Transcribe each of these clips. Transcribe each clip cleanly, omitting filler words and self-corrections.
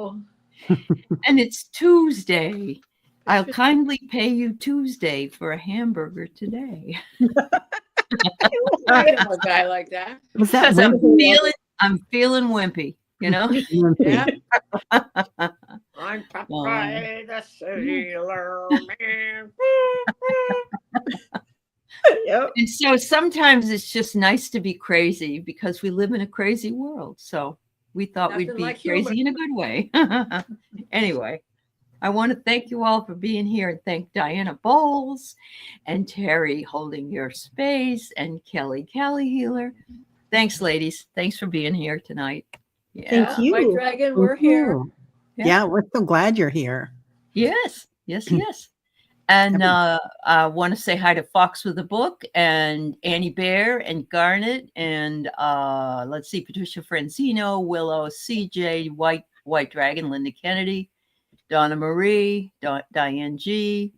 Hello. And it's Tuesday. I'll kindly pay you Tuesday for a hamburger today. I know a guy like that. Because I'm feeling wimpy, you know? Yeah. I'm Popeye the Sailor Man. Yep. And so sometimes it's just nice to be crazy because we live in a crazy world. So we thought Nothing we'd be like crazy humor. in a good way. Anyway, I want to thank you all for being here and thank Diana Bowles and Teri holding your space and Kelly Healer. Thanks, ladies. Thanks for being here tonight. Yeah. Thank you. White Dragon, we're here. Yeah, we're so glad you're here. Yes. And I want to say hi to Fox with a Book and Annie Bear and Garnet and let's see, Patricia Franzino, Willow, CJ, White Dragon, Linda Kennedy, Donna Marie, Diane G.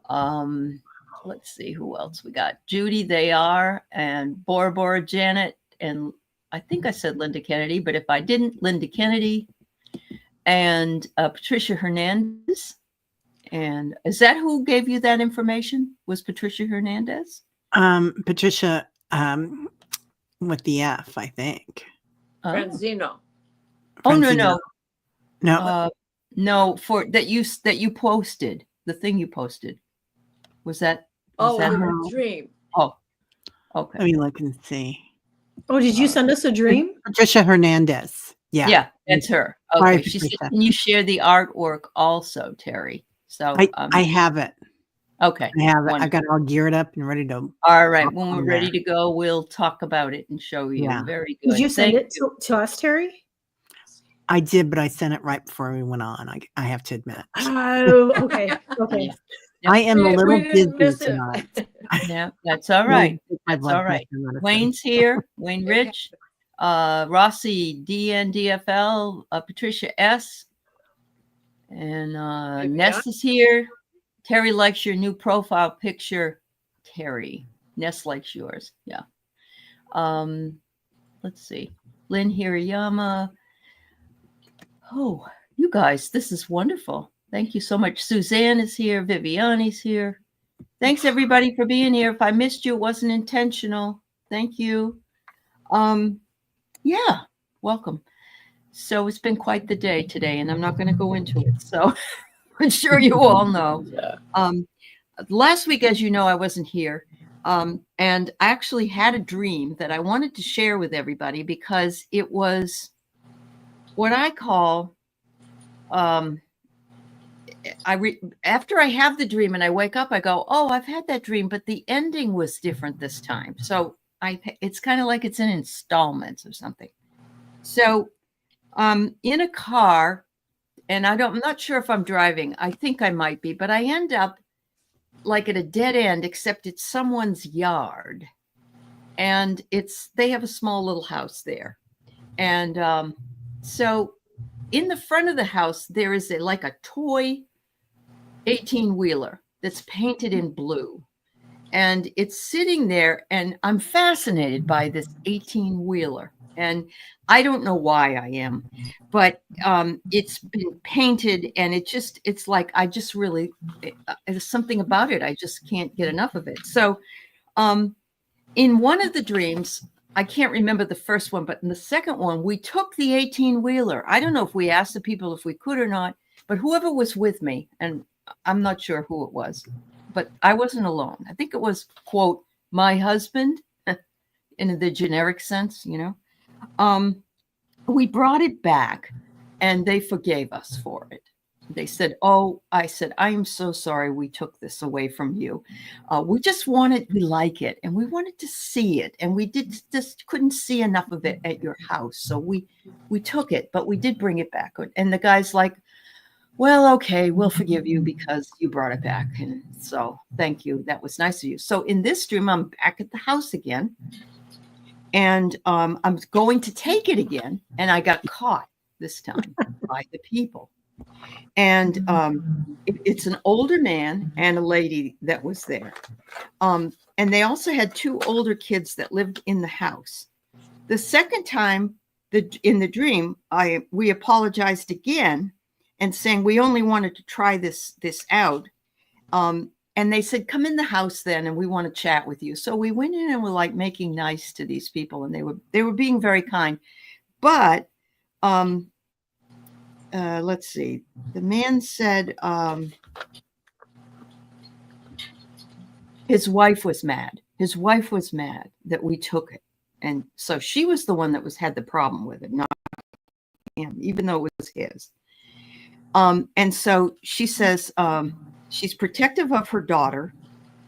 Let's see who else we got. Judy, they are, and Bora Bora, Janet, and I think I said Linda Kennedy, but if I didn't, Linda Kennedy and Patricia Hernandez. And is that who gave you that information? Was Patricia Hernandez? Patricia with the F, I think. Franzino. Oh Franzino. no. No, for that you posted, the thing you posted. Was that A dream. Oh. Okay. Let me look and see. Oh, did you send us a dream? Patricia Hernandez. Yeah. That's her. Sorry, Okay. She said, Patricia. can you share the artwork also, Teri? So I have it. Okay. I have it. Wonderful. I got it all geared up and ready to. All right. When we're ready to go, we'll talk about it and show you. Yeah. Very good. Did you send it to us, Teri? I did, but I sent it right before we went on. I have to admit. Oh, okay. Okay. I am a little We didn't miss busy it. tonight. Yeah, that's all right. That's all right. Wayne's here. Wayne Rich, Rossi, DNDFL, Patricia S. And Ness is here. Teri likes your new profile picture. Teri. Ness likes yours. Yeah. Let's see. Lynn Hirayama. Oh, you guys, this is wonderful. Thank you so much. Suzanne is here. Viviani's here. Thanks everybody for being here. If I missed you, it wasn't intentional. Thank you. Yeah, welcome. So it's been quite the day today, and I'm not going to go into it. So I'm sure you all know. Yeah. Last week, as you know, I wasn't here. And I actually had a dream that I wanted to share with everybody because it was what I call after I have the dream and I wake up, I go, oh, I've had that dream, but the ending was different this time. So it's kind of like it's in installments or something. So in a car, and I'm not sure if I'm driving. I think I might be, but I end up like at a dead end, except it's someone's yard. And they have a small little house there. And so in the front of the house, there is like a toy 18-wheeler that's painted in blue. And it's sitting there, and I'm fascinated by this 18-wheeler. And I don't know why I am, but it's been painted, and it's like there's something about it. I just can't get enough of it. So in one of the dreams, I can't remember the first one, but in the second one, we took the 18-wheeler. I don't know if we asked the people if we could or not, but whoever was with me, and I'm not sure who it was, but I wasn't alone. I think it was, quote, my husband in the generic sense, you know. We brought it back and they forgave us for it. They said, I said, I am so sorry we took this away from you. We like it, and we wanted to see it, and we just couldn't see enough of it at your house. So we took it, but we did bring it back. And the guy's like, well, okay, we'll forgive you because you brought it back. And so thank you. That was nice of you. So in this dream, I'm back at the house again, and I'm going to take it again. And I got caught this time by the people. And it's an older man and a lady that was there. And they also had two older kids that lived in the house. The second time in the dream, we apologized again and saying we only wanted to try this out. And they said, come in the house then, and we want to chat with you. So we went in and were like making nice to these people, and they were being very kind. But let's see. The man said his wife was mad. His wife was mad that we took it. And so she was the one that had the problem with it, not him, even though it was his. And so she says she's protective of her daughter,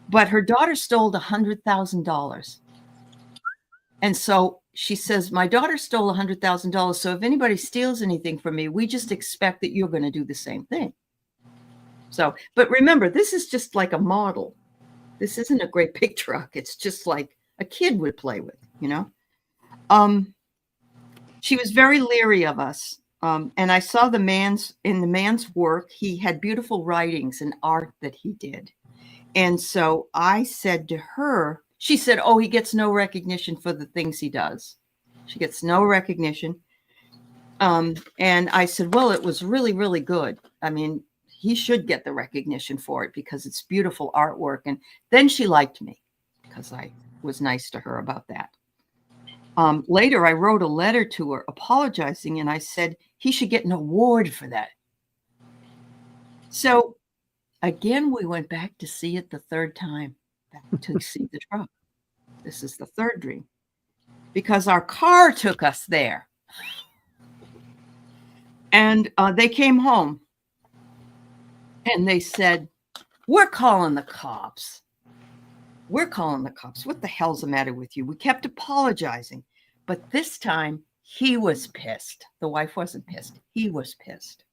but her daughter stole $100,000. And so she says, my daughter stole $100,000. So if anybody steals anything from me, we just expect that you're going to do the same thing. So, but remember, this is just like a model. This isn't a great big truck. It's just like a kid would play with, you know? She was very leery of us. And I saw in the man's work, he had beautiful writings and art that he did. And so I said to her, she said, oh, he gets no recognition for the things he does. She gets no recognition. And I said, well, it was really, really good. I mean, he should get the recognition for it because it's beautiful artwork. And then she liked me because I was nice to her about that. Later, I wrote a letter to her apologizing, and I said he should get an award for that. So again, we went back to see it the third time, back to see the truck. This is the third dream because our car took us there. And they came home and they said, we're calling the cops. We're calling the cops. What the hell's the matter with you? We kept apologizing. But this time, he was pissed. The wife wasn't pissed. He was pissed.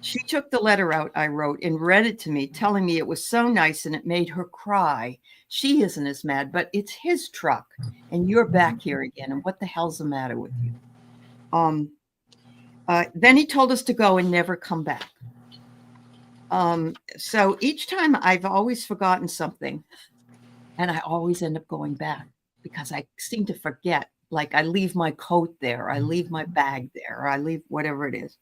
She took the letter out I wrote and read it to me, telling me it was so nice and it made her cry. She isn't as mad, but it's his truck. And you're back here again. And what the hell's the matter with you? Then he told us to go and never come back. So each time I've always forgotten something. And I always end up going back because I seem to forget. Like I leave my coat there, I leave my bag there, or I leave whatever it is.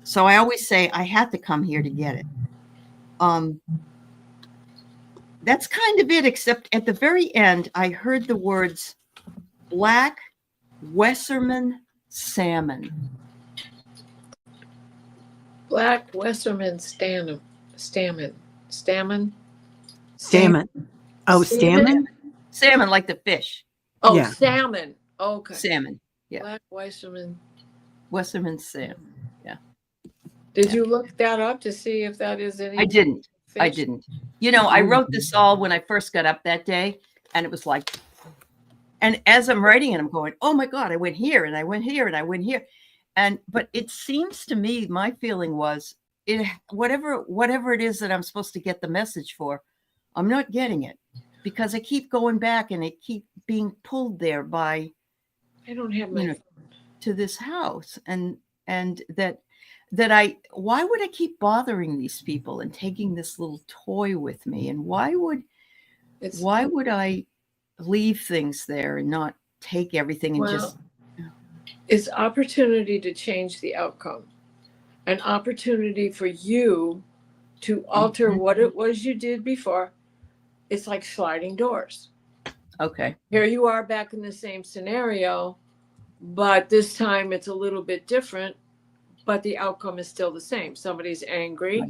So I always say I had to come here to get it. That's kind of it, except at the very end, I heard the words black Westerman salmon. Black Westerman stammen. Oh, salmon? Salmon, like the fish. Oh, Yeah. salmon. Okay. Salmon. Yeah. Black Westerman. Westerman salmon. Yeah. Did you look that up to see if that is any? I didn't. fish? I didn't. You know, I wrote this all when I first got up that day, and it was like, and as I'm writing it, I'm going, oh my God, I went here and I went here and I went here. But it seems to me, my feeling was whatever it is that I'm supposed to get the message for, I'm not getting it because I keep going back and I keep being pulled there by, I don't have my phone. to this house and that why would I keep bothering these people and taking this little toy with me? And why would I leave things there and not take everything and just. It's opportunity to change the outcome, an opportunity for you to alter what it was you did before. It's like sliding doors. Okay. Here you are back in the same scenario, but this time it's a little bit different, but the outcome is still the same. Somebody's angry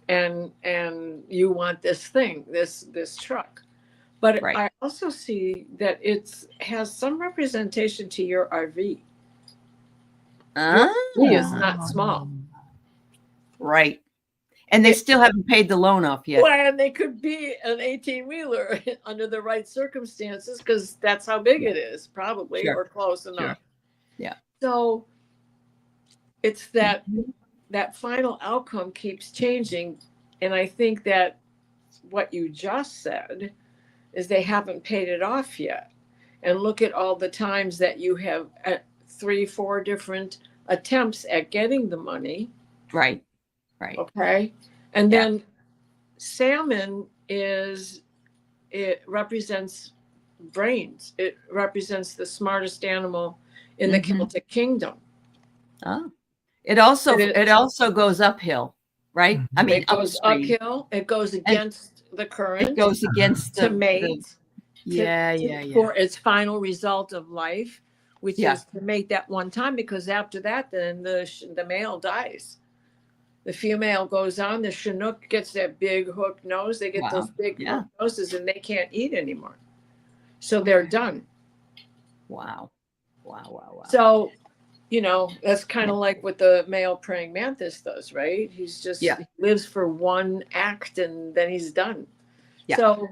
and you want this thing, this truck. But I also see that it has some representation to your RV. Your RV is not small. Right. And they still haven't paid the loan off yet. Well, and they could be an 18-wheeler under the right circumstances because that's how big it is, probably, or close enough. Sure. Yeah. So it's that final outcome keeps changing. And I think that what you just said is they haven't paid it off yet. And look at all the times that you have 3-4 different attempts at getting the money. Right. Okay. And then salmon it represents brains. It represents the smartest animal in the Mhm. Celtic kingdom. Oh, it also It- goes uphill, right? I mean, It goes upstream. uphill. It goes And against the it current goes against to the mate. yeah. For its final result of life, which Yeah. is to mate that one time, because after that, then the male dies. The female goes on. The Chinook gets that big hook nose. They get Wow. those big Yeah. hook noses, and they can't eat anymore. So they're done. Wow. So, that's kind of like what the male praying mantis does, right? He's just Yeah. he lives for one act and then he's done. Yeah. So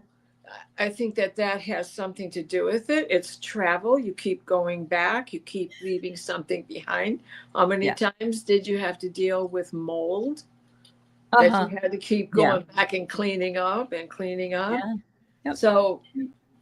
I think that has something to do with it. It's travel. You keep going back. You keep leaving something behind. How many Yeah. times did you have to deal with mold that Uh-huh. you had to keep Yeah. going back and cleaning up and cleaning up? Yeah. Yep. So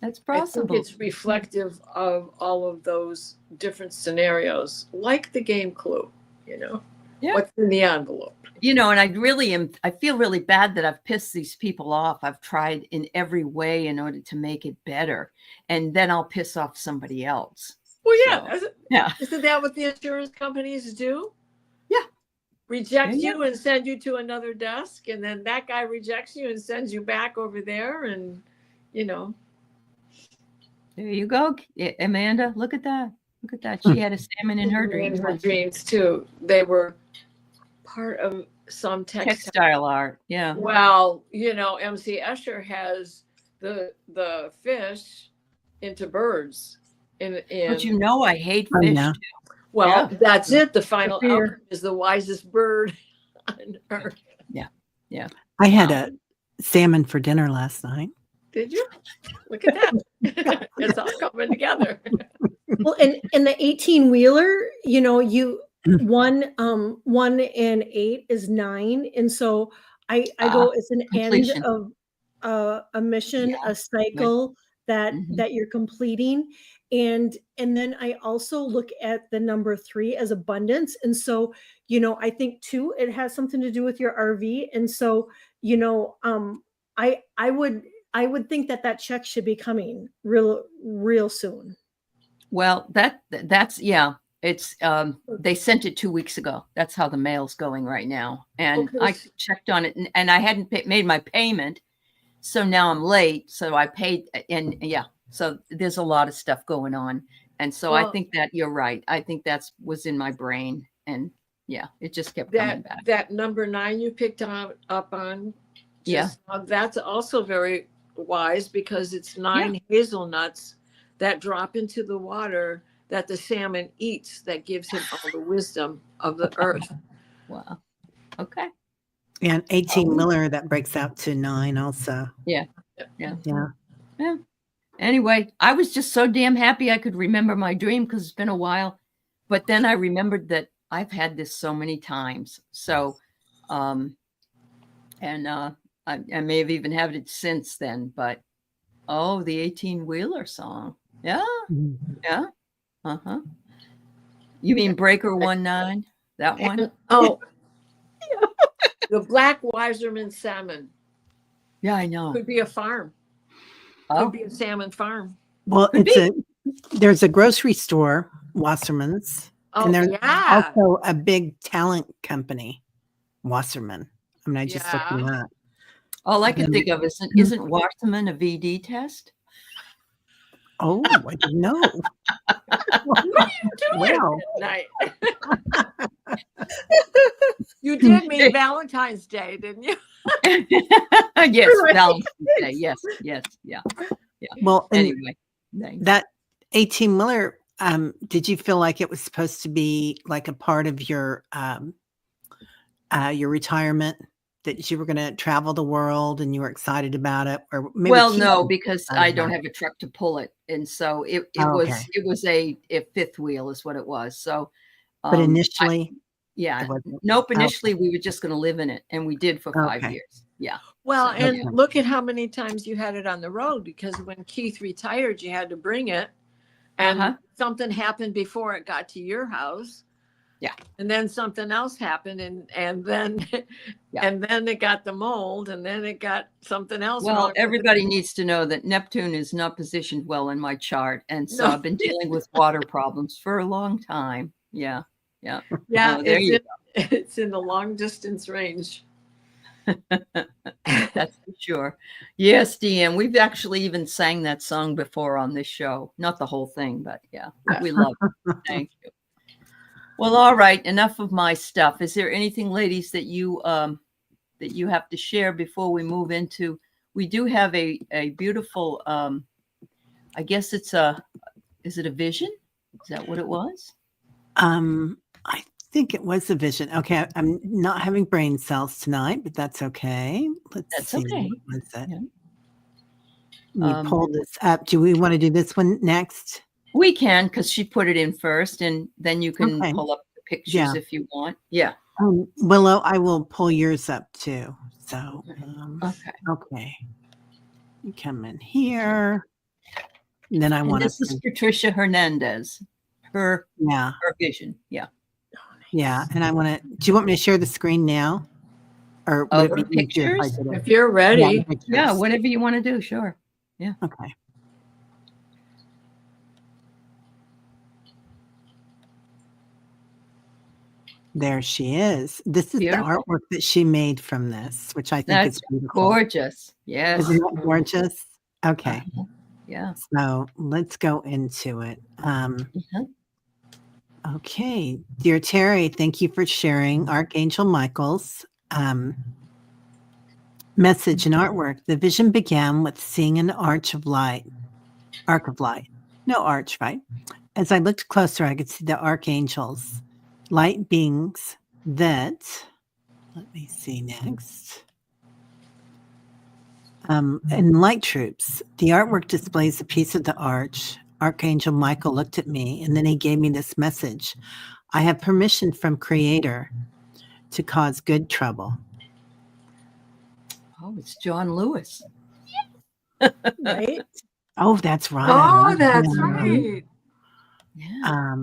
That's I think possible. it's reflective of all of those different scenarios, like the game Clue, Yeah. what's in the envelope. And I feel really bad that I've pissed these people off. I've tried in every way in order to make it better. And then I'll piss off somebody else. Well, yeah. So, yeah. Isn't that what the insurance companies do? Yeah. Reject Yeah. you and send you to another desk. And then that guy rejects you and sends you back over there. And, There you go. Amanda, look at that. Look at that. She had a salmon in her dreams. In her dreams, too. They were part of some Textile art. Yeah. Well, MC Escher has the fish into birds. But I hate Oh, fish yeah. too. Well, Yeah. that's it. The final Fear. outcome is the wisest bird on earth. Yeah. I had a salmon for dinner last night. Did you? Look at that. It's all coming together. Well, and the 18-wheeler, you one and 8 is 9. And so I go, it's an completion. end of a mission, Yeah. a cycle that Mhm. you're completing. And then I also look at the number 3 as abundance. And so, I think too, it has something to do with your RV. And so, I would think that check should be coming real soon. Well, that's yeah. It's they sent it 2 weeks ago. That's how the mail's going right now. And Okay. I checked on it and I hadn't made my payment. So now I'm late. So I paid and yeah. So there's a lot of stuff going on. And so I Well, think that you're right. I think was in my brain. And yeah, it just kept coming back. that number 9 you picked up on. That's also very wise, because it's 9 hazelnuts that drop into the water that the salmon eats that gives him all the wisdom of the earth. Wow. Okay. And 18 Miller that breaks out to 9 also. Yeah. Yeah. Anyway, I was just so damn happy I could remember my dream because it's been a while. But then I remembered that I've had this so many times. So, I may have even had it since then. But, the 18-wheeler song. Yeah. Yeah. Uh-huh. You mean Breaker 19? That one? The Black Wiserman salmon Yeah, I know. could be a farm. Could be a salmon farm. Well, there's a grocery store, Wasserman's, and there's also a big talent company, Wasserman. I mean, I just looking that. All I can think of isn't Wasserman a VD test? Oh, I didn't know. What are you doing Wow. at night? You did mean Valentine's Day, didn't you? Yes, Valentine's Day. Yes, yeah. Well, Anyway, that 18 Miller, did you feel like it was supposed to be like a part of your retirement, that you were going to travel the world and you were excited about it? Or maybe no, because I don't have a truck to pull it, and so it was a fifth wheel is what it was. So, but initially, nope. Initially, we were just going to live in it, and we did for 5 years. Yeah. Well, and look at how many times you had it on the road, because when Keith retired, you had to bring it, and something happened before it got to your house. Yeah. And then something else happened, and then and then it got the mold, and then it got something else Well, wrong. everybody needs to know that Neptune is not positioned well in my chart, and so No. I've been dealing with water problems for a long time. Yeah. Yeah, there you it's in the long distance range. That's for sure. Yes, DM. We've actually even sang that song before on this show. Not the whole thing, but yeah, we love it. Thank you. Well, all right. Enough of my stuff. Is there anything, ladies, that you have to share before we move into? We do have a beautiful. I guess it's is it a vision? Is that what it was? I think it was a vision. Okay, I'm not having brain cells tonight, but that's okay. Let's see. Okay. What was it? Yeah. Let me pull this up. Do we want to do this one next? We can, because she put it in first, and then you can Okay. pull up the pictures if you want. Yeah. Willow, I will pull yours up too. So, okay. You come in here. And then I want This is Patricia Hernandez. Her vision. Yeah. Yeah. And I want to, do you want me to share the screen now? Or would it be easier if I Pictures? did it? If you're ready. Yeah, whatever you want to do. Sure. Yeah. Okay. There she is. This is Beautiful. the artwork that she made from this, which I think is beautiful. Gorgeous. Yes. Isn't that gorgeous? Okay. Yeah. So let's go into it. Okay. Dear Teri, thank you for sharing Archangel Michael's message and artwork. The vision began with seeing an arc of light. No arch, right? As I looked closer, I could see the archangels, light beings that, let me see next. And light troops. The artwork displays a piece of the arch. Archangel Michael looked at me, and then he gave me this message. I have permission from Creator to cause good trouble. Oh, it's John Lewis. Right? Oh, that's right. Oh, that's right. Yeah.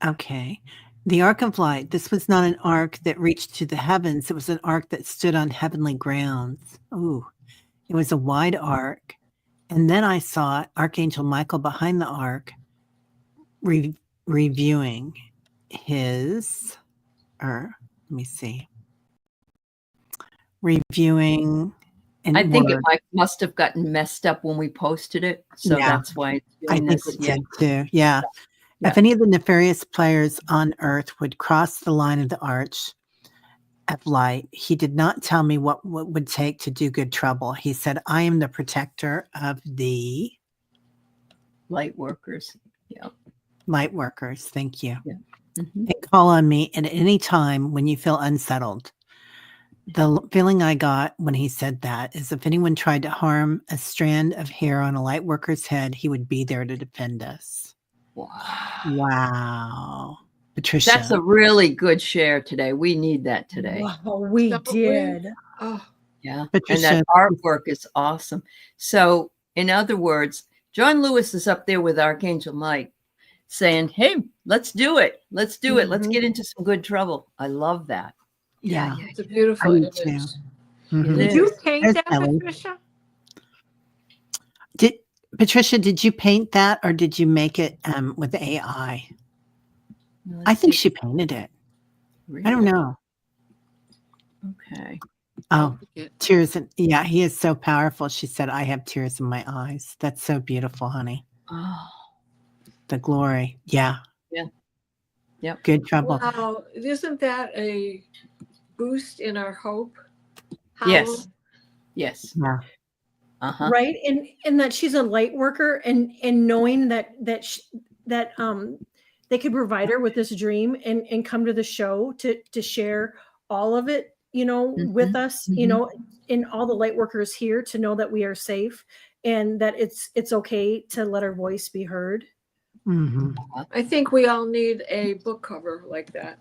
Okay. The arc of light. This was not an arc that reached to the heavens. It was an arc that stood on heavenly grounds. Oh, it was a wide arc. And then I saw Archangel Michael behind the arc reviewing his, let me see. Reviewing. I think it must have gotten messed up when we posted it. So that's why it's doing I think it did too. Yeah. If any of the nefarious players on Earth would cross the line of the arch of light, he did not tell me what would take to do good trouble. He said, I am the protector of the light workers. Yeah. Light workers. Thank you. Yeah. Mm-hmm. And call on me at any time when you feel unsettled. The feeling I got when he said that is if anyone tried to harm a strand of hair on a light worker's head, he would be there to defend us. Wow. Patricia. That's a really good share today. We need that today. Wow, we did. Oh. Yeah. Patricia. And that artwork is awesome. So, in other words, John Lewis is up there with Archangel Mike saying, hey, let's do it. Let's do it. Let's get into some good trouble. I love that. Yeah. It's a beautiful image. Mm-hmm. Did you paint There's that, Aley. Patricia? Patricia, did you paint that or did you make it with AI? I think she painted it. Really? I don't know. Okay. Oh, tears. Yeah, he is so powerful. She said, I have tears in my eyes. That's so beautiful, honey. Oh. The glory. Yeah. Yeah. Yep. Good trouble. Wow. Isn't that a boost in our hope? Yes. Yes. Yeah. Uh-huh. Right. And that she's a light worker and knowing that they could provide her with this dream and come to the show to share all of it, with us, and all the light workers here to know that we are safe and that it's okay to let our voice be heard. Mm-hmm. I think we all need a book cover like that.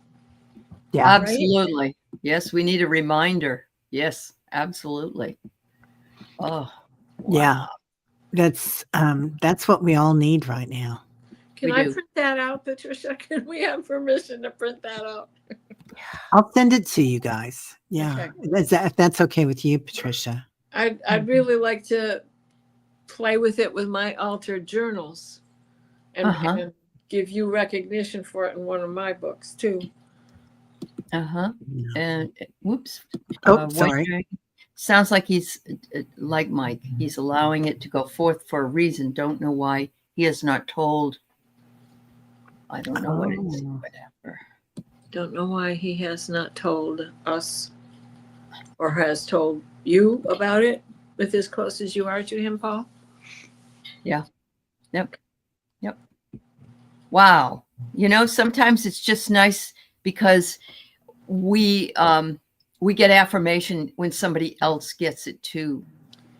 Yeah. Absolutely. Right? Yes, we need a reminder. Yes, absolutely. Oh. Wow. Yeah. That's what we all need right now. Can We I do. print that out, Patricia? Can we have permission to print that out? I'll send it to you guys. Yeah. Okay. If that's okay with you, Patricia. I'd really like to play with it with my altered journals and, Uh-huh. and give you recognition for it in one of my books too. Uh-huh. Yeah. And whoops. Oh, White sorry. Dragon. Sounds like he's like Mike. He's allowing it to go forth for a reason. Don't know why he has not told. I don't know what it is. Oh. Whatever. Don't know why he has not told us or has told you about it with as close as you are to him, Paul. Yep. Wow. You know, sometimes it's just nice because we get affirmation when somebody else gets it too,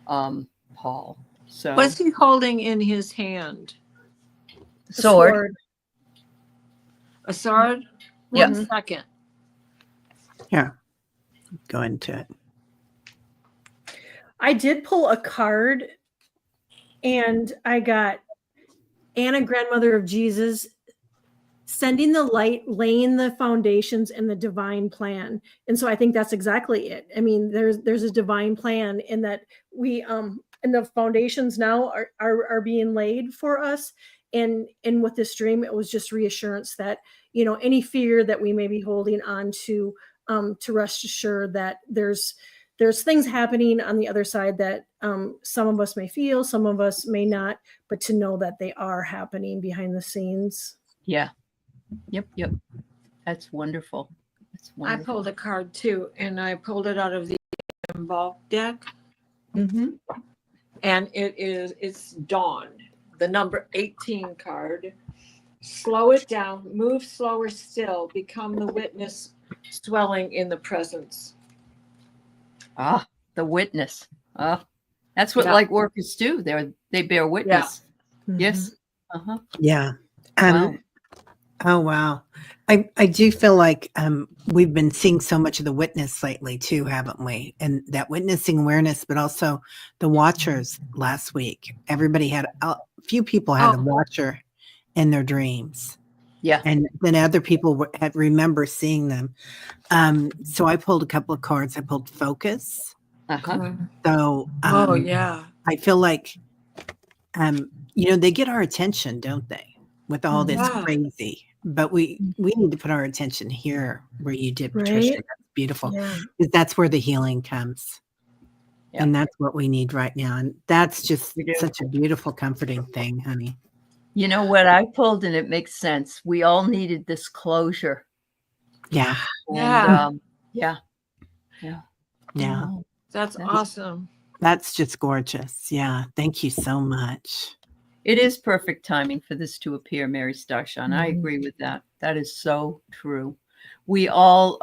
Paul. So What's he holding in his hand? The sword. A sword? Yeah. 1 second. Here. Go into it. I did pull a card, and I got Anna, grandmother of Jesus, sending the light, laying the foundations, and the divine plan. And so I think that's exactly it. I mean, there's a divine plan in that we and the foundations now are being laid for us. And with this dream, it was just reassurance that, you know, any fear that we may be holding on to rest assured that there's things happening on the other side that some of us may feel, some of us may not, but to know that they are happening behind the scenes. Yeah. Yep. That's wonderful. That's I wonderful. pulled a card too, and I pulled it out of the bulk deck. Mm-hmm. And it's Dawn, the number 18 card. Slow it down, move slower still, become the witness swelling in the presence. Ah, the witness. That's what Yeah. light workers do. They bear witness. Yes. Uh-huh. Yeah. Wow. Oh, wow. I do feel like we've been seeing so much of the witness lately too, haven't we? And that witnessing awareness, but also the watchers last week. Everybody had a few people had a watcher in their dreams. Yeah. And then other people had remember seeing them. So I pulled a couple of cards. I pulled focus. Uh-huh. So Yeah. I feel like they get our attention, don't they? With all this Yeah. crazy, but we need to put our attention here where you did, Patricia. Right? That's beautiful. Yeah. Because that's where the healing comes. Yeah. And that's what we need right now. And that's just We do. such a beautiful, comforting thing, honey. You know what I pulled, and it makes sense. We all needed this closure. Yeah. And, Yeah. Yeah. Wow. That's awesome. That's just gorgeous. Yeah. Thank you so much. It is perfect timing for this to appear, Mary Starshan. I agree with that. That is so true. We all,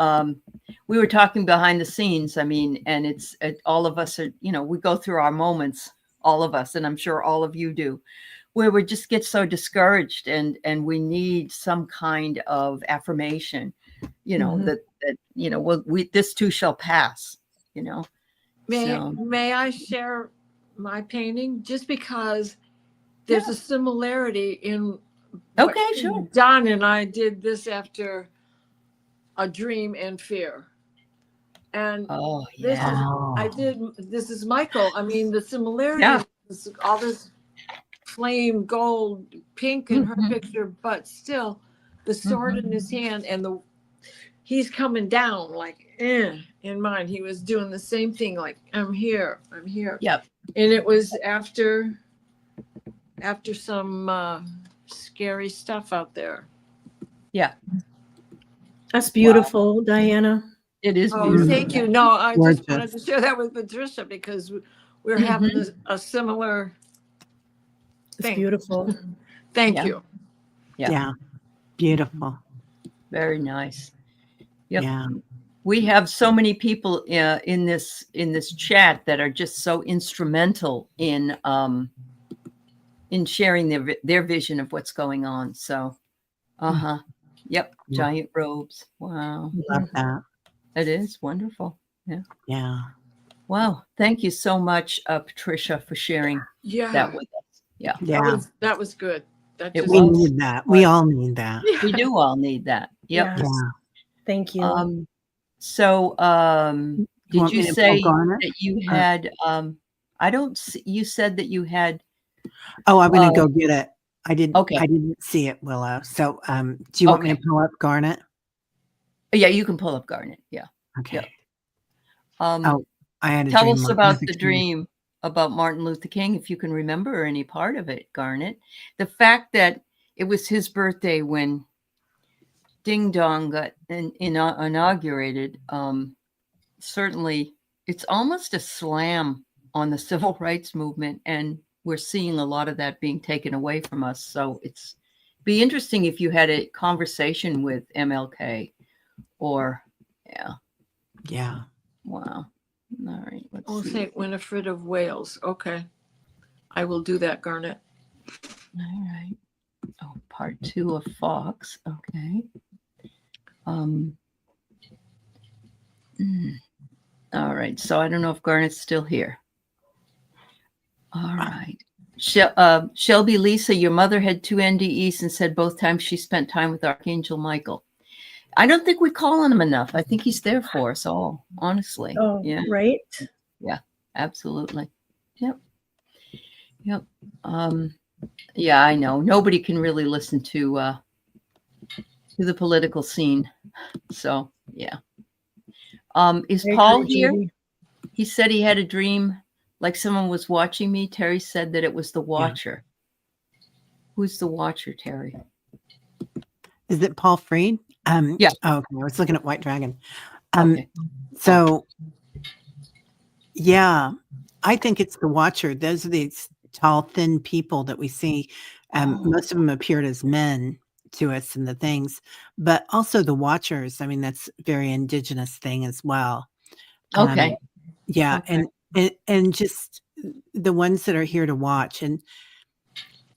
we were talking behind the scenes. I mean, and all of us are, we go through our moments, all of us, and I'm sure all of you do, where we just get so discouraged and we need some kind of affirmation, that this too shall pass, May I share my painting? Just because there's a similarity in Okay, sure. Don and I did this after a dream and fear. And Oh, this yeah. this is Michael. I mean, the similarity is all this flame gold pink in her picture, but still the sword in his hand and he's coming down like in mine. He was doing the same thing, like I'm here. Yep. And it was after some scary stuff out there. Yeah. That's beautiful, Diana. It is Oh, beautiful. thank you. No, I Gorgeous. just wanted to share that with Patricia because we're having a similar It's thing. beautiful. Thank Yeah. you. Yeah. Beautiful. Very nice. Yep. Yeah. We have so many people in this chat that are just so instrumental in sharing their vision of what's going on. So, yep, giant robes. Wow, Love that. it is wonderful. Yeah. Wow, thank you so much, Patricia, for sharing Yeah. that with us. Yeah, Yeah. That was good. That It just We was. need that. We all need that. We do all need that. Yep. Yes. Thank you. So did want you me to say pull Garnet? that you had I don't see, you said that you had Oh, I'm going to go get it. I didn't. Okay. I didn't see it, Willow. So, do you want me to Okay. pull up Garnet? Yeah, you can pull up Garnet. Yeah. Okay. Oh, I had a tell dream. us Martin about Luther the King. dream about Martin Luther King, if you can remember any part of it, Garnet. The fact that it was his birthday when Ding Dong got inaugurated, certainly it's almost a slam on the civil rights movement, and we're seeing a lot of that being taken away from us. So it's be interesting if you had a conversation with MLK or Yeah. Wow. All right. Oh, Let's see. St. Winifred of Wales. Okay. I will do that, Garnet. All right. Oh, part 2 of Fox. Okay. All right. So I don't know if Garnet's still here. All right. Shelby Lisa, your mother had 2 NDEs and said both times she spent time with Archangel Michael. I don't think we call on him enough. I think he's there for us all, honestly. Oh, Yeah. right. Yeah, absolutely. Yep. Yeah, I know. Nobody can really listen to the political scene. So yeah. Is Very Paul true, here? Judy. He said he had a dream like someone was watching me. Terry said that it was the Watcher. Who's the Watcher, Terry? Is it Paul Freed? Yeah. Oh, okay. I was looking at White Dragon. Okay. So, yeah, I think it's the Watcher. Those are these tall, thin people that we see. Most of them appeared as men to us in the things, but also the Watchers. I mean, that's a very indigenous thing as well. Okay. Yeah, Okay. and just the ones that are here to watch, and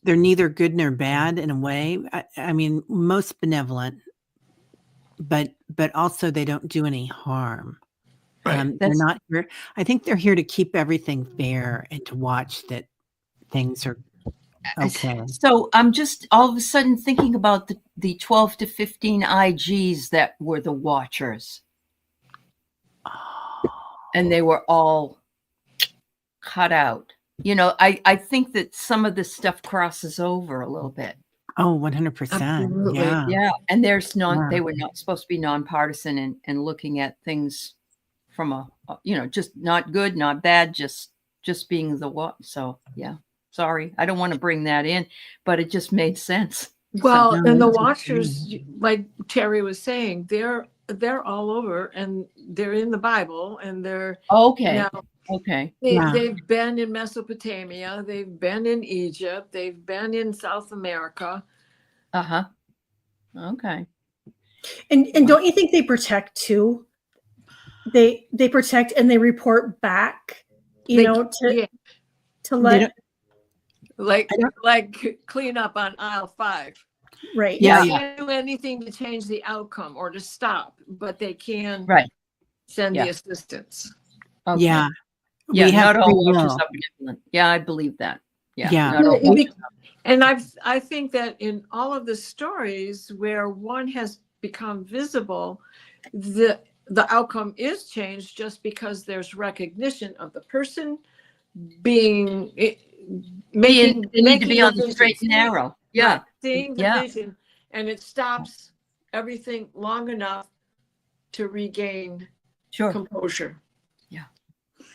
they're neither good nor bad in a way. I mean, most benevolent, but also they don't do any harm. Right. They're not here. I think they're here to keep everything fair and to watch that things are okay. So I'm just all of a sudden thinking about the 12 to 15 IGs that were the Watchers. And they were all cut out. You know, I think that some of this stuff crosses over a little bit. Oh, 100%. Absolutely. Yeah. Yeah. And they were not supposed to be nonpartisan and looking at things from a just not good, not bad, just being the what. So yeah. Sorry. I don't want to bring that in, but it just made sense. Well, So- and the that's Watchers, like Terry was saying, they're all over, and they're in the Bible, and they're Okay. now Okay. they've been in Mesopotamia, they've been in Egypt, they've been in South America. Uh-huh. Okay. And don't you think they protect too? They protect and they report back, to let like clean up on aisle 5. right. They Yeah. can't do anything to change the outcome or to stop, but they can send the assistance. Okay. Yeah. Yeah, We have not free all Watchers will. are benevolent. Yeah, I believe that. Yeah. Yeah. Not all Watchers And I think that in all of the stories where one has become visible, the outcome is changed just because there's recognition of the person making they need to be on the vision, straight and narrow. Yeah. seeing the vision, and it stops everything long enough to regain composure.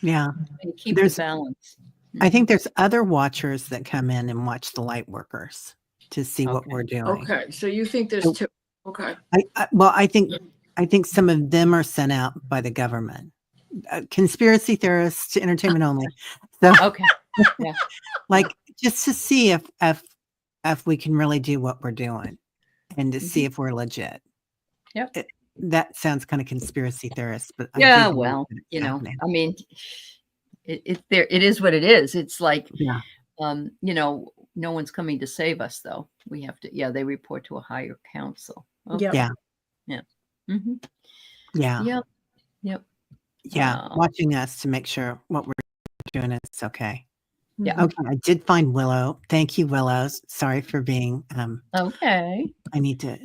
Yeah. And keep There's- the balance. I think there's other watchers that come in and watch the light workers to see what we're doing. Okay, so you think there's two? Okay. I think some of them are sent out by the government. Conspiracy theorists to entertainment only. So Okay. Yeah. like just to see if we can really do what we're doing and to see if we're legit. Yep. That sounds kind of conspiracy theorist, but I Yeah, do believe well, that it's happening. I mean, it is what it is. It's like, Yeah. no one's coming to save us, though. We have to. They report to a higher council. Okay. Yep. Yeah. Yeah. Mm-hmm. Yeah. Yep. Yep. Yeah. Watching us to make sure what we're doing is okay. Yeah. Okay, I did find Willow. Thank you, Willow. Sorry for being. Okay. I need to.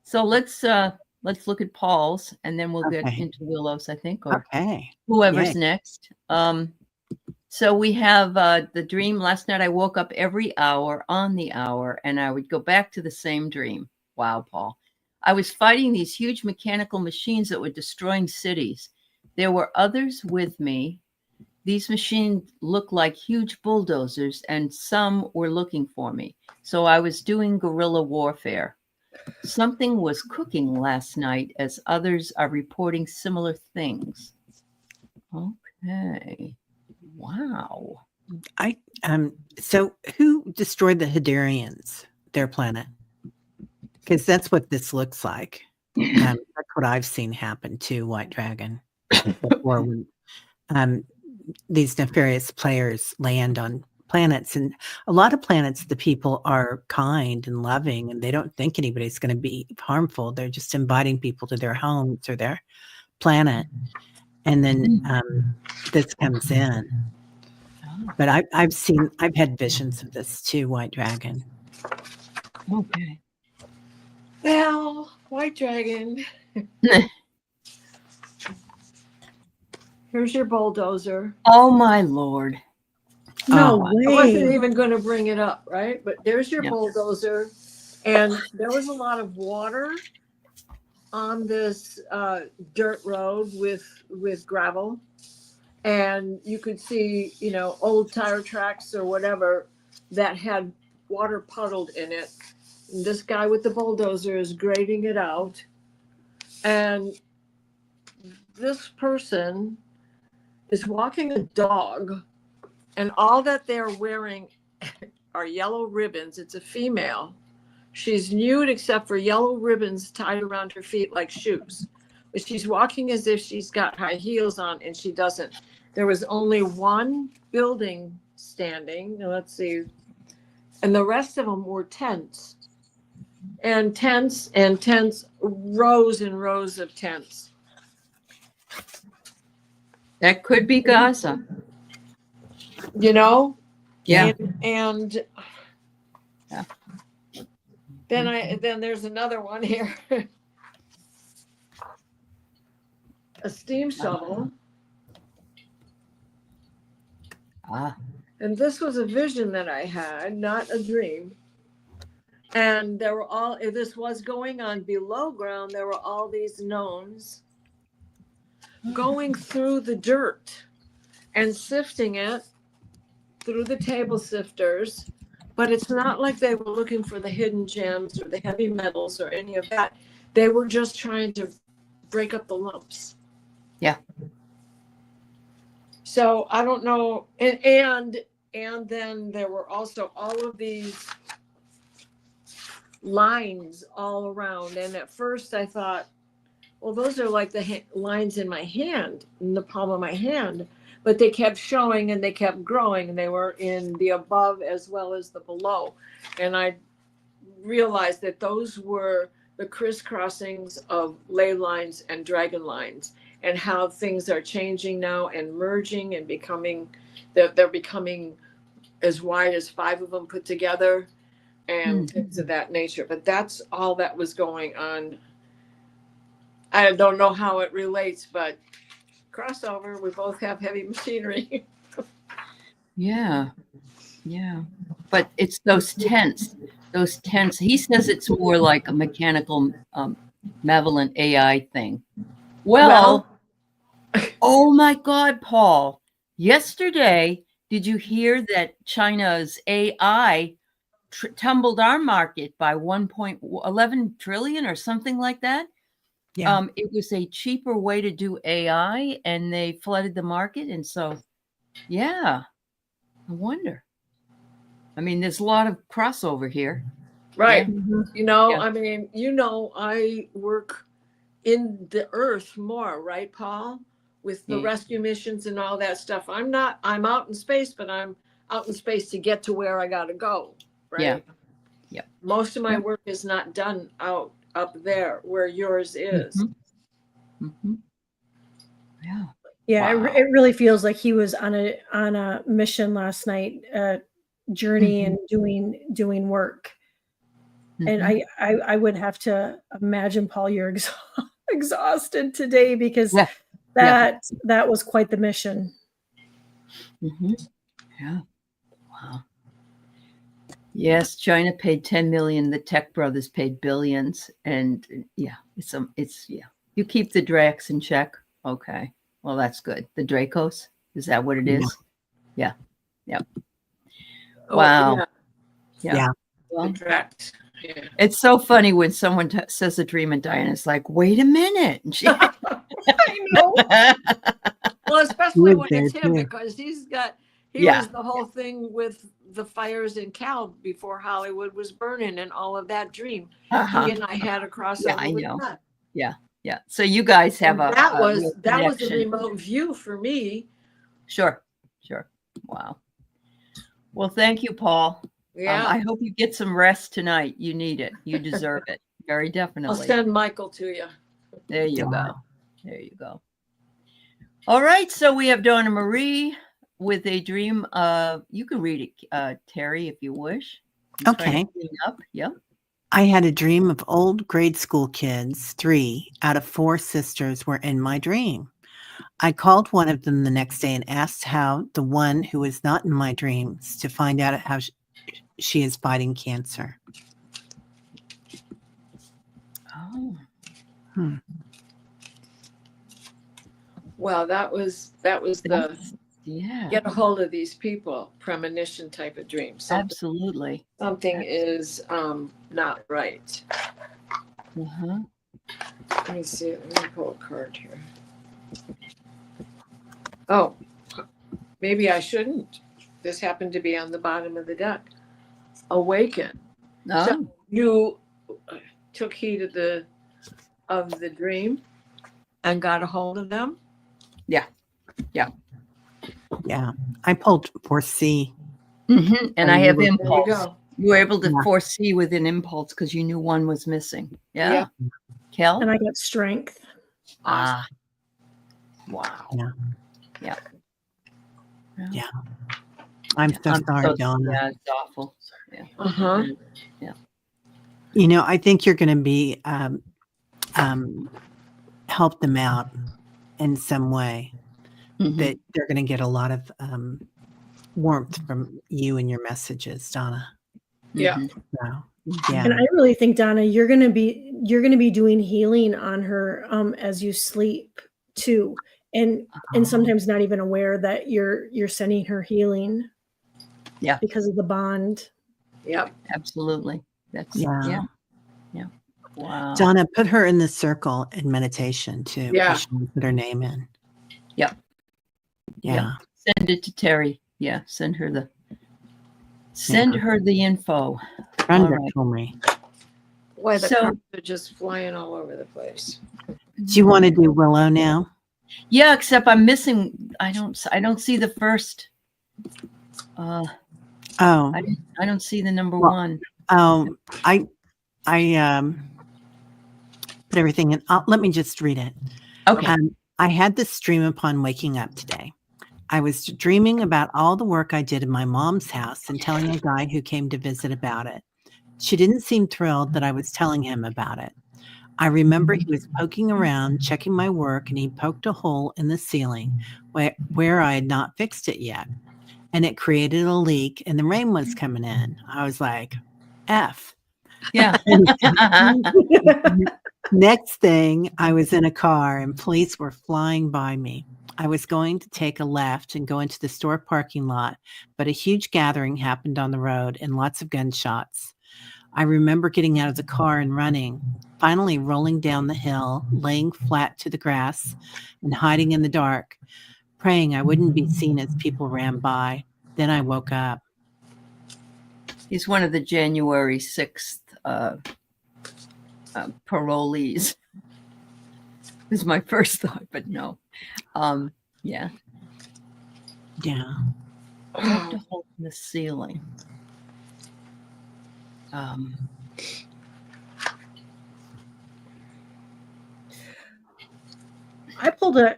So let's look at Paul's, and then we'll get Okay. into Willow's, I think, or Okay. whoever's Yay. next. So we have the dream. Last night I woke up every hour on the hour, and I would go back to the same dream. Wow, Paul. I was fighting these huge mechanical machines that were destroying cities. There were others with me. These machines looked like huge bulldozers, and some were looking for me. So I was doing guerrilla warfare. Something was cooking last night, as others are reporting similar things. Okay. Wow. So who destroyed the Hadarians, their planet? Because that's what this looks like. That's what I've seen happen to White Dragon before when these nefarious players land on planets. And a lot of planets, the people are kind and loving, and they don't think anybody's going to be harmful. They're just inviting people to their homes or their planet. And then this comes in. But I've had visions of this too, White Dragon. Okay. Well, White Dragon. Here's your bulldozer. Oh my Lord. No I wasn't way. even going to bring it up, right? But there's your Yeah. bulldozer. And there was a lot of water on this dirt road with gravel. And you could see, old tire tracks or whatever that had water puddled in it. And this guy with the bulldozer is grading it out. And this person is walking a dog, and all that they're wearing are yellow ribbons. It's a female. She's nude except for yellow ribbons tied around her feet like shoes. But she's walking as if she's got high heels on, and she doesn't. There was only one building standing. Now, let's see. And the rest of them were tents. And tents, rows and rows of tents. That could be Gaza. Yeah. And yeah. Then there's another one here. A steam shovel. And this was a vision that I had, not a dream. And this was going on below ground. There were all these gnomes going through the dirt and sifting it through the table sifters. But it's not like they were looking for the hidden gems or the heavy metals or any of that. They were just trying to break up the lumps. Yeah. So I don't know. And then there were also all of these lines all around. And at first I thought, well, those are like the lines in my hand, in the palm of my hand. But they kept showing and they kept growing, and they were in the above as well as the below. And I realized that those were the crisscrossings of ley lines and dragon lines, and how things are changing now and merging and they're becoming as wide as 5 of them put together and things of that nature. But that's all that was going on. I don't know how it relates, but crossover, we both have heavy machinery. Yeah. But it's those tents. He says it's more like a mechanical malevolent AI thing. Well, oh my God, Paul. Yesterday, did you hear that China's AI tumbled our market by 1.11 trillion or something like that? Yeah. It was a cheaper way to do AI, and they flooded the market. And so, yeah, I wonder. I mean, there's a lot of crossover here. Right. Yeah. I mean, I work in the earth more, right, Paul? With the rescue missions and all that stuff. I'm out in space, but I'm out in space to get to where I got to go, right? Yeah. Most of my work is not done out up there where yours is. Yeah. Yeah, Wow. it really feels like he was on a mission last night, journey and doing work. And Mhm. I would have to imagine, Paul, you're exhausted today because Yeah. Yeah. that was quite the mission. Yeah. Wow. Yes, China paid 10 million. The Tech brothers paid billions, and yeah, it's You keep the Dracs in check. Okay, well that's good. The Dracos, is that what it is? Yeah. Yep. Oh, Wow. yeah. Yeah. Well, Correct. Yeah. it's so funny when someone says a dream and Diana's like, "Wait a minute." And she, I know. Well, especially Would when there it's him, too. because he Yeah. was the whole thing with the fires in Cal before Hollywood was burning and all of that dream. Uh-huh. He and I had a crossover Yeah, I with know. that. Yeah. So you guys have And a that real was a connection. remote view for me. Sure. Wow. Well, thank you, Paul. Yeah. I hope you get some rest tonight. You need it. You deserve it. Very I'll definitely. send Michael to you. There you go. There you go. All right. So we have Donna Marie with a dream. You can read it, Teri, if you wish. I'm trying Okay. to clean up. Yep. I had a dream of old grade school kids. 3 out of 4 sisters were in my dream. I called one of them the next day and asked how the one who was not in my dreams to find out how she is fighting cancer. Oh. Well, that was the Yeah. get a hold of these people premonition type of dream. Absolutely. Something is not right. Uh-huh. Let me see. Let me pull a card here. Oh, maybe I shouldn't. This happened to be on the bottom of the deck. Awaken. Oh. So you took heed of the dream and got a hold of them. Yeah. I pulled 4C. And I have There you impulse. go. You were able to Yeah. foresee with an impulse because you knew one was missing. Yeah. Yeah. Kel? And I got strength. Ah. Wow. Yeah. Yeah. I'm so sorry, Donna. Yeah, it's awful. Yeah. Uh-huh. You know, I think you're going to be help them out in some way. That they're going to get a lot of warmth from you and your messages, Donna. Yeah. So, yeah. And I really think, Donna, you're gonna be doing healing on her as you sleep too. And sometimes not even aware that you're sending her healing. Yeah. Because of the bond. Yep. Absolutely. That's Yeah. Wow. Donna, put her in the circle in meditation too. Yeah. She can put her name in. Yep. Yeah. Send it to Teri. Yeah. Send her the info. Brenda right. told me. Boy, the So- cards are just flying all over the place. Do you want to do Willow now? Yeah, except I'm missing. I don't see the first. Oh, I don't see the number Well, one. I put everything in. Let me just read it. Okay. I had this dream upon waking up today. I was dreaming about all the work I did in my mom's house and telling a guy who came to visit about it. She didn't seem thrilled that I was telling him about it. I remember he was poking around, checking my work, and he poked a hole in the ceiling where I had not fixed it yet. And it created a leak, and the rain was coming in. I was like, F. Yeah. Next thing, I was in a car and police were flying by me. I was going to take a left and go into the store parking lot, but a huge gathering happened on the road and lots of gunshots. I remember getting out of the car and running, finally rolling down the hill, laying flat to the grass and hiding in the dark, praying I wouldn't be seen as people ran by. Then I woke up. He's one of the January 6th parolees. Is my first thought, but no. Yeah. Yeah. Poked a hole in the ceiling. I pulled a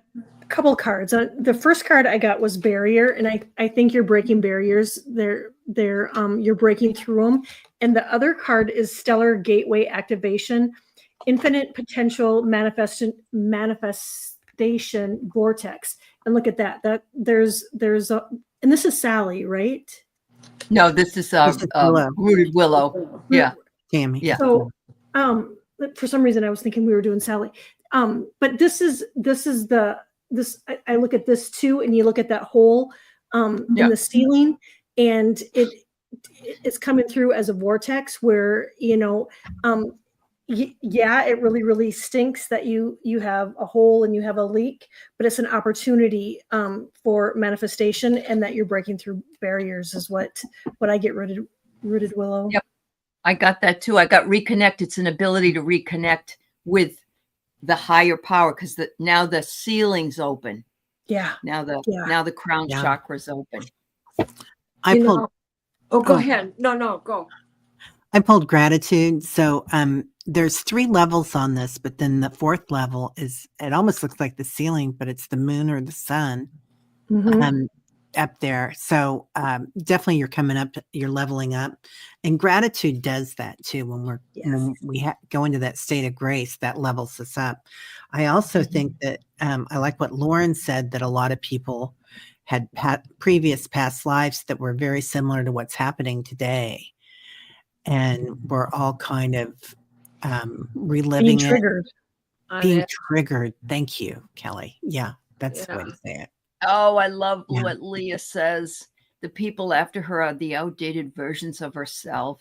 couple cards. The first card I got was barrier, and I think you're breaking barriers. You're breaking through them. And the other card is stellar gateway activation, infinite potential manifestation vortex. And look at that. There's a, and this is Sally, right? No, this is Willow. rooted willow. Yeah. Tammy. Yeah. So, for some reason I was thinking we were doing Sally. But I look at this too, and you look at that hole in the ceiling, and it's coming through as a vortex where, it really, really stinks that you have a hole and you have a leak, but it's an opportunity for manifestation, and that you're breaking through barriers is what I get rooted willow. Yep. I got that too. I got reconnect. It's an ability to reconnect with the higher power, because now the ceiling's open. Yeah. Now the crown chakra's open. I pulled. Go ahead. No, go. I pulled gratitude. So there's 3 levels on this, but then the 4th level it almost looks like the ceiling, but it's the moon or the sun up there. So definitely you're coming up, you're leveling up. And gratitude does that too. When we go into that state of grace, that levels us up. I also think that I like what Lauren said, that a lot of people had previous past lives that were very similar to what's happening today. And we're all kind of reliving being triggered. Being triggered. Thank you, Kelly. Yeah, that's the way to say it. Oh, I love what Leah says. The people after her are the outdated versions of herself.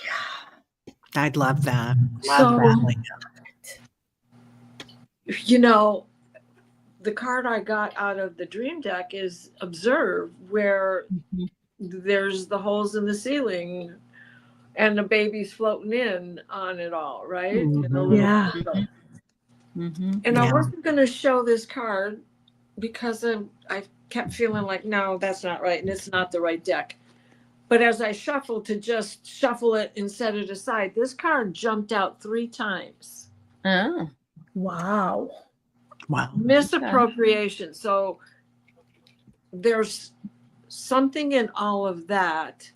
Yeah. I'd love that. The card I got out of the dream deck is observe, where there's the holes in the ceiling and the baby's floating in on it all, right? Yeah. And I wasn't going to show this card because I kept feeling like, no, that's not right, and it's not the right deck. But as I shuffled to just shuffle it and set it aside, this card jumped out 3 times. Oh. Wow. Misappropriation. So there's something in all of that.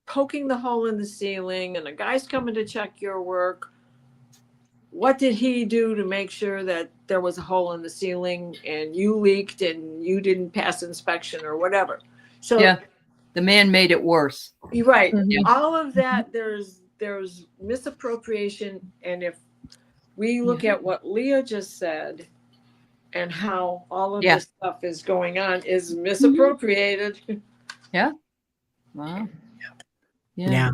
Poking the hole in the ceiling, and a guy's coming to check your work. What did he do to make sure that there was a hole in the ceiling and you leaked and you didn't pass inspection or whatever? So the man made it worse. You're right. All of that, there's misappropriation. And if we look at what Leah just said and how all of this stuff is going on, is misappropriated. Yeah. Wow. Yeah.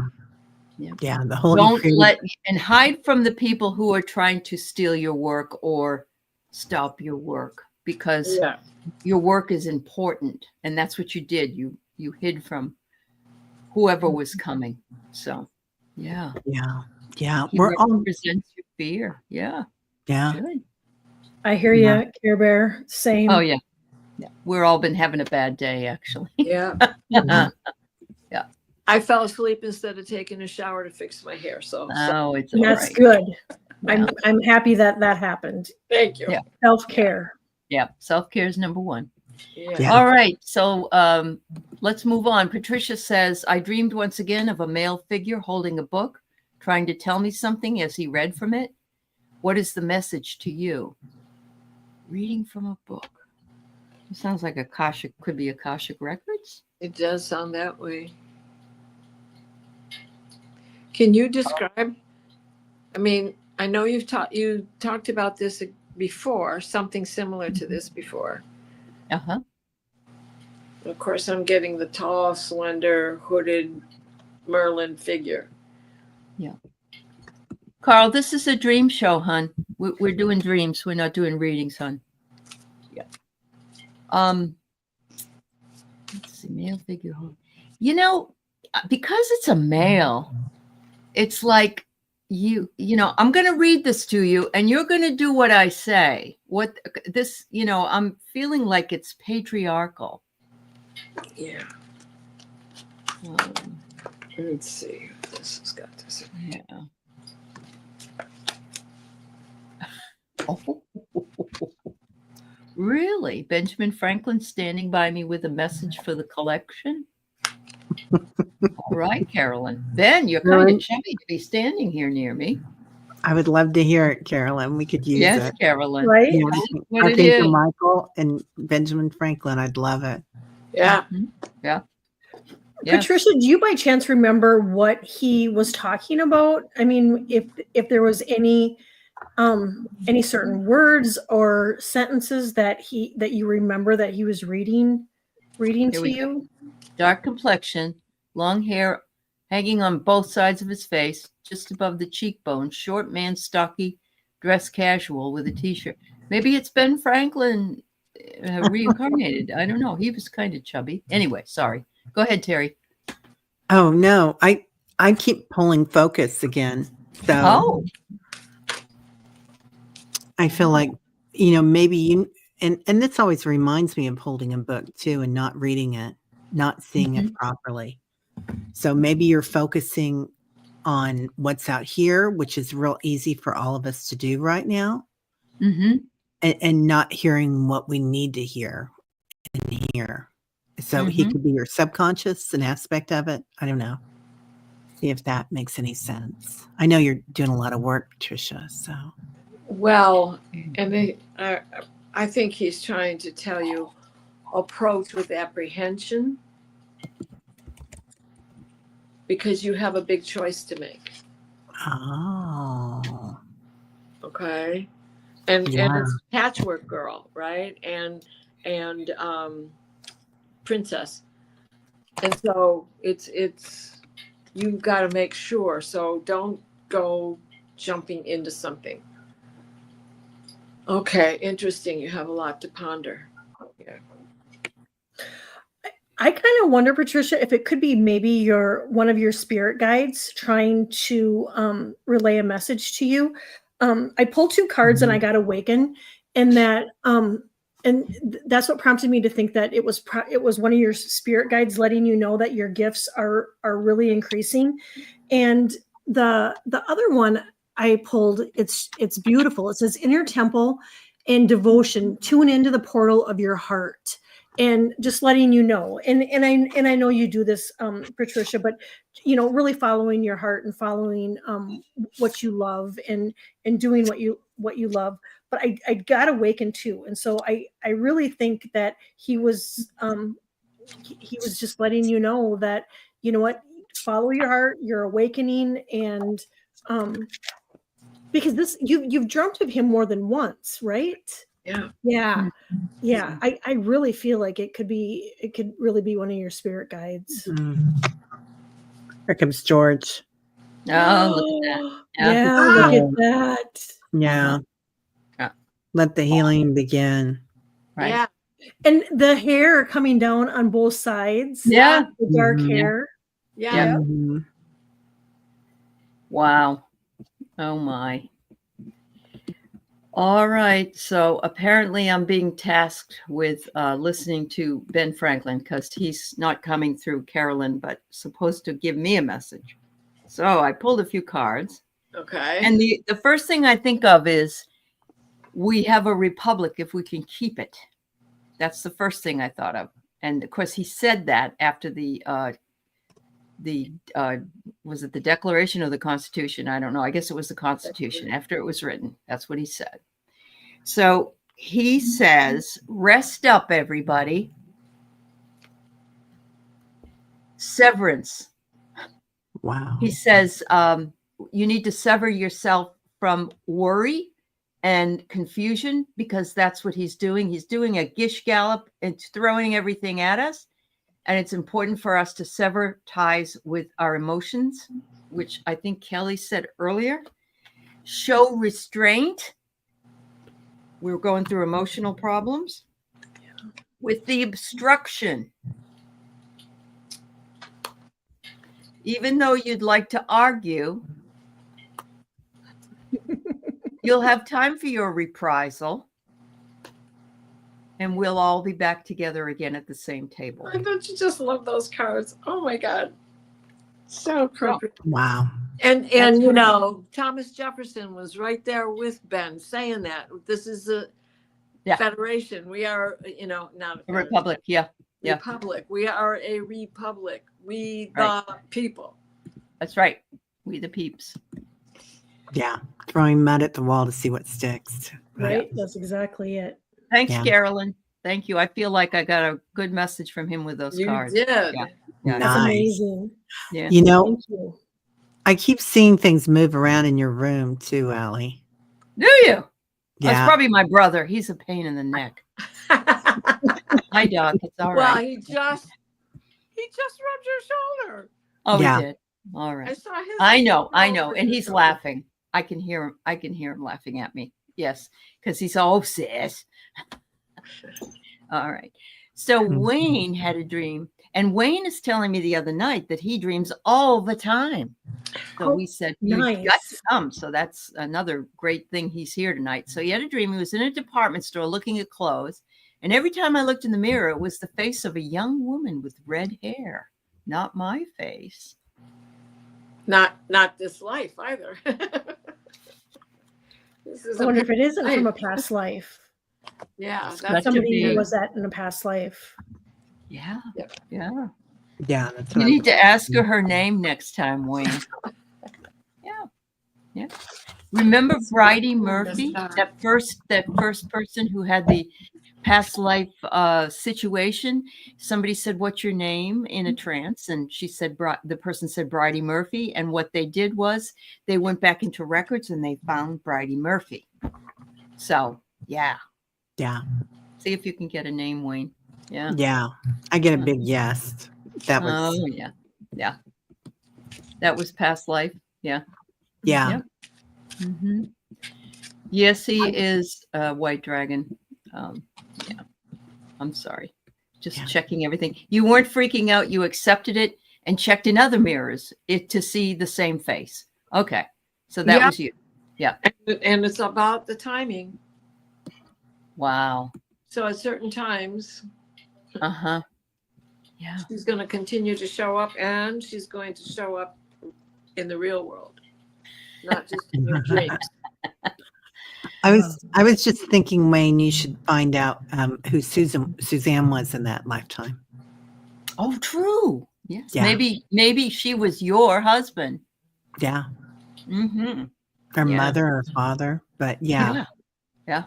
The whole don't let and hide from the people who are trying to steal your work or stop your work, because your work is important, and that's what you did. You hid from whoever was coming. So he we're all represents your fear. Good. I hear you, Care Bear. Same. Oh yeah. We're all been having a bad day, actually. I fell asleep instead of taking a shower to fix my hair. So it's that's good. I'm happy that happened. Thank you. Self-care. Self-care is number 1. All right. So let's move on. Patricia says, I dreamed once again of a male figure holding a book, trying to tell me something as he read from it. What is the message to you? Reading from a book. It sounds like Akashic, could be Akashic records. It does sound that way. Can you describe? I mean, I know you talked about this before, something similar to this before. Of course, I'm getting the tall, slender, hooded Merlin figure. Carl, this is a dream show, hon. We're doing dreams. We're not doing readings, hon. Let's see, male figure. Because it's a male, it's like I'm going to read this to you and you're going to do what I say. I'm feeling like it's patriarchal. Yeah. Let's see if this has got this. Really? Benjamin Franklin standing by me with a message for the collection? All right, Carolyn. Ben, you're kind of chubby to be standing here near me. I would love to hear it, Carolyn. We could use Yes, it. Carolyn. Right? Yeah, What it Archangel is. Michael and Benjamin Franklin. I'd love it. Yeah. Yeah. Yes. Patricia, do you by chance remember what he was talking about? I mean, if there was any certain words or sentences that you remember that he was reading Here to we go. you? Dark complexion, long hair hanging on both sides of his face, just above the cheekbone, short man, stocky, dressed casual with a t-shirt. Maybe it's Ben Franklin reincarnated. I don't know. He was kind of chubby. Anyway, sorry. Go ahead, Teri. Oh no, I keep pulling focus again. So Oh, I feel like, maybe you, and this always reminds me of holding a book too and not reading it, not seeing it properly. So maybe you're focusing on what's out here, which is real easy for all of us to do right now, and not hearing what we need to hear and hear. So he could be your subconscious, an aspect of it. I don't know. See if that makes any sense. I know you're doing a lot of work, Patricia. So Well, and I think he's trying to tell you, approach with apprehension, because you have a big choice to make. oh, Okay. And Yeah. it's Patchwork Girl, right? And Princess. And so it's you've got to make sure. So don't go jumping into something. Okay, interesting. You have a lot to ponder. Yeah. I kind of wonder, Patricia, if it could be maybe one of your spirit guides trying to relay a message to you. I pulled 2 cards and I got awakened, and that's what prompted me to think that it was one of your spirit guides letting you know that your gifts are really increasing. And the other one I pulled, it's beautiful. It says inner temple and devotion, tune into the portal of your heart. And just letting you know, and I know you do this, Patricia, but really following your heart and following what you love and doing what you love. But I got awakened too, and so I really think that he was just letting you know that what, follow your heart, you're awakening, and because this you've dreamt of him more than once, right? Yeah. Yeah. I really feel like it could really be one of your spirit guides. Here comes George. oh, look at that. Yeah, look at that. Yeah. Yeah. Let the healing begin. Right. Yeah. And the hair coming down on both sides. Yeah. The dark Mhm. hair. Yeah. Mhm. Wow. Oh my. All right. So apparently I'm being tasked with listening to Ben Franklin because he's not coming through Carolyn, but supposed to give me a message. So I pulled a few cards. Okay. And the first thing I think of is we have a republic if we can keep it. That's the first thing I thought of. And of course, he said that after was it the Declaration or the Constitution? I don't know. I guess it was the Constitution after it was written. That's what he said. So he says, rest up, everybody. Severance. Wow. He says, you need to sever yourself from worry and confusion because that's what he's doing. He's doing a gish gallop and throwing everything at us. And it's important for us to sever ties with our emotions, which I think Kelly said earlier. Show restraint. We're going through emotional problems. With the obstruction. Even though you'd like to argue, you'll have time for your reprisal. And we'll all be back together again at the same table. I don't you just love those cards? Oh my God. So appropriate. Wow. And Thomas Jefferson was right there with Ben saying that this is Yeah. federation. We are, not A republic. Yeah. Yeah. Republic. We are a republic. We the Right. people. That's right. We the peeps. Yeah. Throwing mud at the wall to see what sticks. Right. That's exactly it. Thanks, Yeah. Carolyn. Thank you. I feel like I got a good message from him with those You cards. did. Yeah. Yeah. That's Nice. amazing. Yeah. You know, Thank you. I keep seeing things move around in your room too, Aley. Do you? That's Yeah. probably my brother. He's a pain in the neck. Hi, Doc. It's all Well, right. he just rubbed your shoulder. Oh, Yeah. he did. All I right. saw his. I know. over And your he's shoulder. laughing. I can hear him laughing at me. Yes. Because he's all sis. All right. So Wayne had a dream. And Wayne is telling me the other night that he dreams all the time. So we said, you got to Nice. come. So that's another great thing. He's here tonight. So he had a dream. He was in a department store looking at clothes. And every time I looked in the mirror, it was the face of a young woman with red hair. Not my face. Not this life either. This is I wonder if it isn't life. from a past life. Yeah, That that's could Somebody be. who was that in a past life. Yeah. Yep. Yeah. Yeah. That's You what need to ask her her name next time, Wayne. Yeah. Yeah. Remember Bridie Murphy? That first person who had the past life situation. Somebody said, "What's your name?" in a trance, and she said, the person said Bridie Murphy. And what they did was they went back into records and they found Bridie Murphy. So yeah, Yeah. see if you can get a name, Wayne. Yeah. Yeah. I get a big yes. That was, Oh yeah, yeah. That was past life. Yeah. yeah. Yep. Mm-hmm. Yes, he is a white dragon. Yeah. I'm sorry. Just Yeah. checking everything. You weren't freaking out. You accepted it and checked in other mirrors to see the same face. Okay. So that Yeah. was you. Yeah. and it's about the timing. Wow. So at certain times, Uh-huh. Yeah. she's going to continue to show up, and she's going to show up in the real world, not just in your dreams. I was just thinking, Wayne, you should find out who Suzanne was in that lifetime. Oh, true. Yes. Yeah. Maybe she was your husband. Yeah. Mm-hmm. Her Yeah. mother or father. But yeah. Yeah.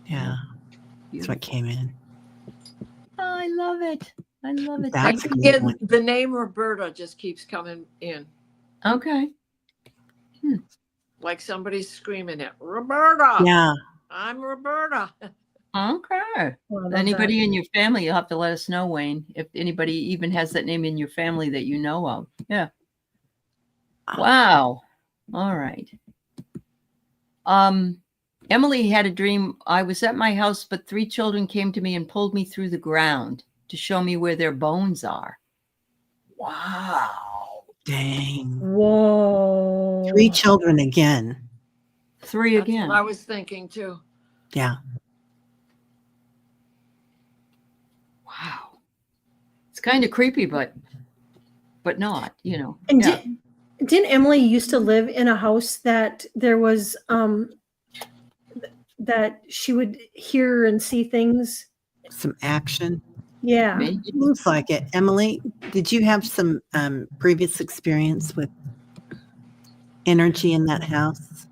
Yeah. That's what came in. Oh, I love it. I love it. That's a good Again, one. the name Roberta just keeps coming in, Okay. like somebody's screaming it, Roberta. Yeah. I'm Roberta. Okay. Well, I love Anybody in your family, you'll have to let us know, Wayne, if anybody even has that name in your family that you know of. Yeah. Wow. All right. Emily had a dream. I was at my house, but 3 children came to me and pulled me through the ground to show me where their bones are. Wow. Dang. Whoa. 3 children again. 3 That's again. what I was thinking too. Yeah. Wow. It's kind of creepy, but not, you know. And Yeah. didn't Emily used to live in a house that there was that she would hear and see things? Some action. Yeah. Maybe. Looks like it. Emily, did you have some previous experience with energy in that house?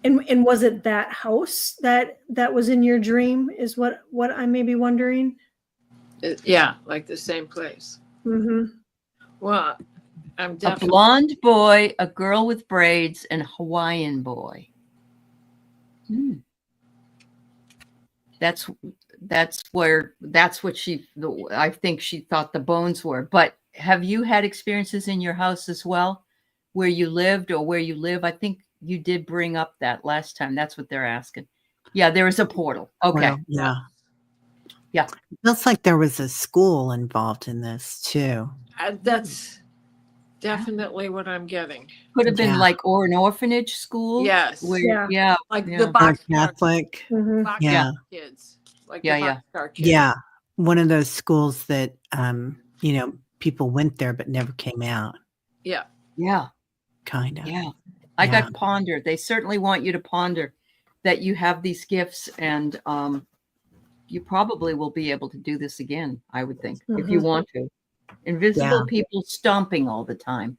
And was it that house that was in your dream? Is what I may be wondering. Yeah, like the same place. Mm-hmm. Well, I'm A definitely. blonde boy, a girl with braids, and a Hawaiian boy. That's what I think she thought the bones were. But have you had experiences in your house as well, where you lived or where you live? I think you did bring up that last time. That's what they're asking. Yeah, there is a portal. Okay. Well, yeah. Yeah. It feels like there was a school involved in this too. That's definitely what I'm getting. Could have been Yeah. like or an orphanage school. Yes. Where, Yeah. Like Yeah. the Or boxcar Catholic. Mm-hmm. Yeah. kids. Like Yeah, the yeah. boxcar kids. Yeah. One of those schools that people went there but never came out. Yeah. Yeah. Kind of. Yeah. I got ponder. They certainly want you to ponder that you have these gifts, and you probably will be able to do this again, I would think, if you want to. Invisible people stomping all the time.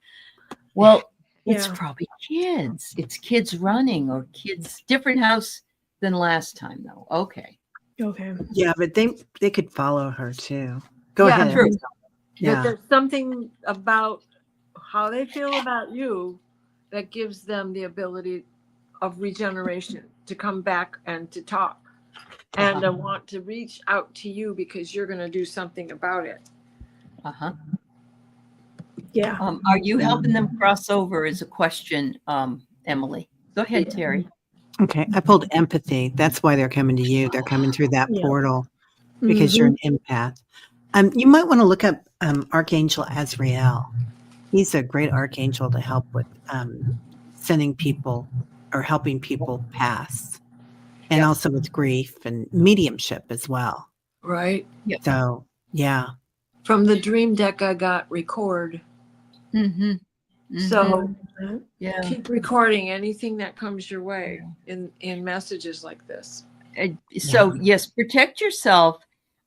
Well, it's probably kids. It's kids running, or kids, different house than last time, though. Okay. Okay. Yeah, but they could follow her too. Go ahead. True. But there's something about how they feel about you that gives them the ability of regeneration to come back and to talk and to want to reach out to you because you're going to do something about it. Yeah. Are you helping them cross over is a question, Emily. Go ahead, Teri. Okay, I pulled empathy. That's why they're coming to you. They're coming through that portal because you're an empath. You might want to look up Archangel Azrael. He's a great archangel to help with sending people or helping people pass, and also with grief and mediumship as well. Right. So, yeah. From the dream deck, I got record. So keep recording anything that comes your way in messages like this. So yes, protect yourself.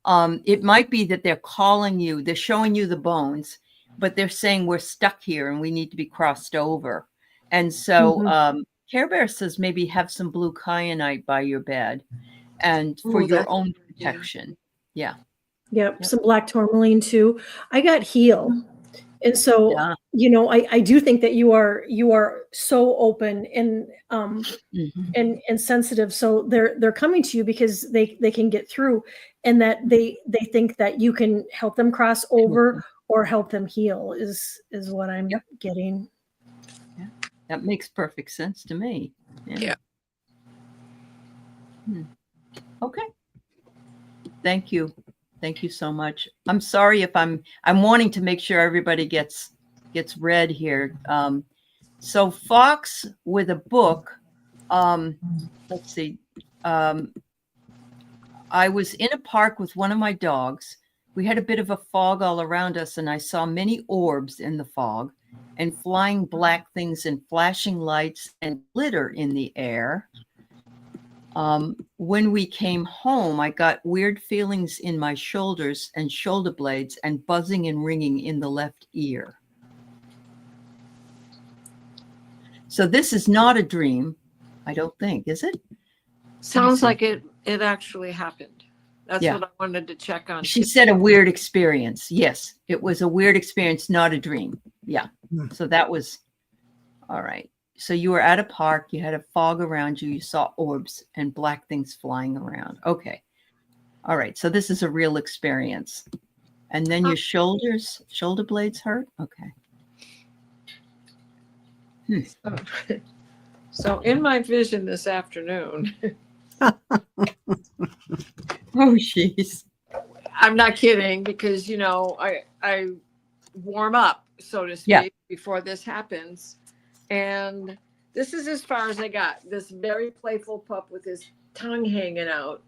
It might be that they're calling you, they're showing you the bones, but they're saying we're stuck here and we need to be crossed over. And so Care Bear says maybe have some blue kyanite by your bed and for your own protection. Yep. Some black tourmaline too. I got heal. And so, you know, I do think that you are so open and and sensitive. So they're coming to you because they can get through, and that they think that you can help them cross over or help them heal is what I'm getting. Yeah. That makes perfect sense to me. Okay. Thank you. Thank you so much. I'm sorry if I'm wanting to make sure everybody gets read here. So Fox with a book. Let's see. I was in a park with one of my dogs. We had a bit of a fog all around us, and I saw many orbs in the fog and flying black things and flashing lights and glitter in the air. When we came home, I got weird feelings in my shoulders and shoulder blades and buzzing and ringing in the left ear. So this is not a dream, I don't think, is it? Sounds like it actually happened. That's what I wanted to check on. She said a weird experience. Yes, it was a weird experience, not a dream. Yeah. So that was all right. So you were at a park, you had a fog around you, you saw orbs and black things flying around. Okay. All right. So this is a real experience. And then your shoulder blades hurt? Okay. So in my vision this afternoon. Oh, jeez. I'm not kidding because, you know, I warm up, so to speak, before this happens. And this is as far as I got. This very playful pup with his tongue hanging out.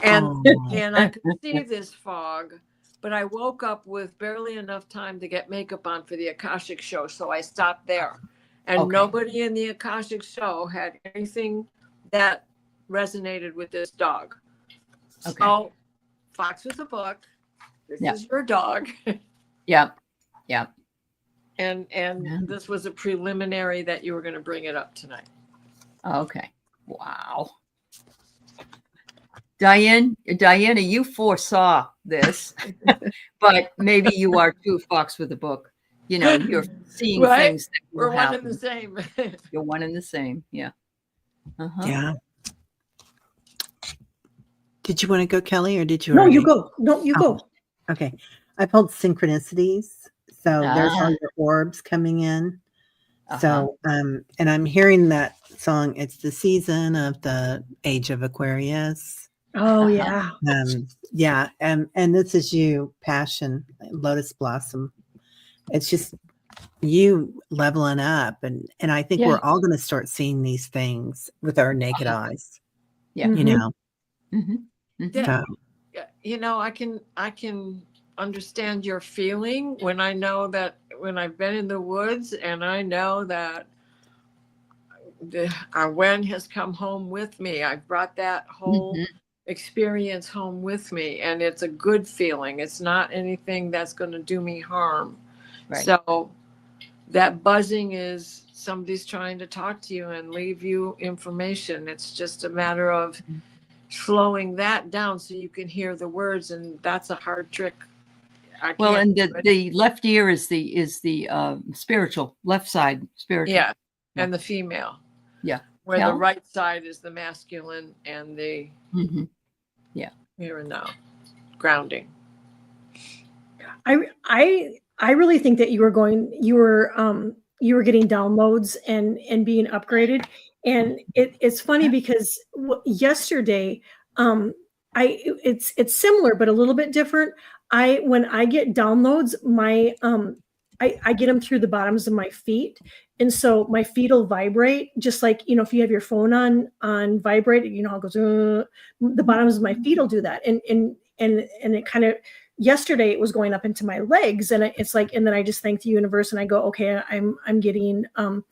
And I could see this fog, but I woke up with barely enough time to get makeup on for the Akashic show. So I stopped there. And nobody in the Akashic show had anything that resonated with this dog. So Fox with a book. This is your dog. Yeah. And this was a preliminary that you were going to bring it up tonight. Okay. Wow. Diana, you foresaw this, but maybe you are too, Fox with a book. You know, you're seeing things that we're one happen. and the same. You're one and the same. Yeah. Yeah. Did you want to go, Kelly, or did you? No, you go. No, you go. Okay. I pulled synchronicities. So there's all your orbs coming in. So, and I'm hearing that song. It's the season of the age of Aquarius. Oh, yeah. Yeah. And this is you, passion, lotus blossom. It's just you leveling up. And I think we're all going to start seeing these things with our naked eyes. Yeah. You know? Yeah. You know, I can understand your feeling when I know that when I've been in the woods and I know that our Wen has come home with me. I brought that whole Mhm. experience home with me, and it's a good feeling. It's not anything that's going to do me harm. Right. So that buzzing is somebody's trying to talk to you and leave you information. It's just a matter of slowing that down so you can hear the words, and that's a hard trick. Well, and do it. the left ear is the spiritual, left side spiritual. Yeah, and the female. Yeah. Where Cal? the right side is the masculine and the Mhm. Yeah. here and now grounding. I really think that you were getting downloads and being upgraded. And it's funny because yesterday, it's similar but a little bit different. When I get downloads, I get them through the bottoms of my feet, and so my feet will vibrate, just like, if you have your phone on vibrate, how it goes. The bottoms of my feet will do that, and it kind of. Yesterday it was going up into my legs, and it's like, and then I just thank the universe and I go, okay, I'm getting a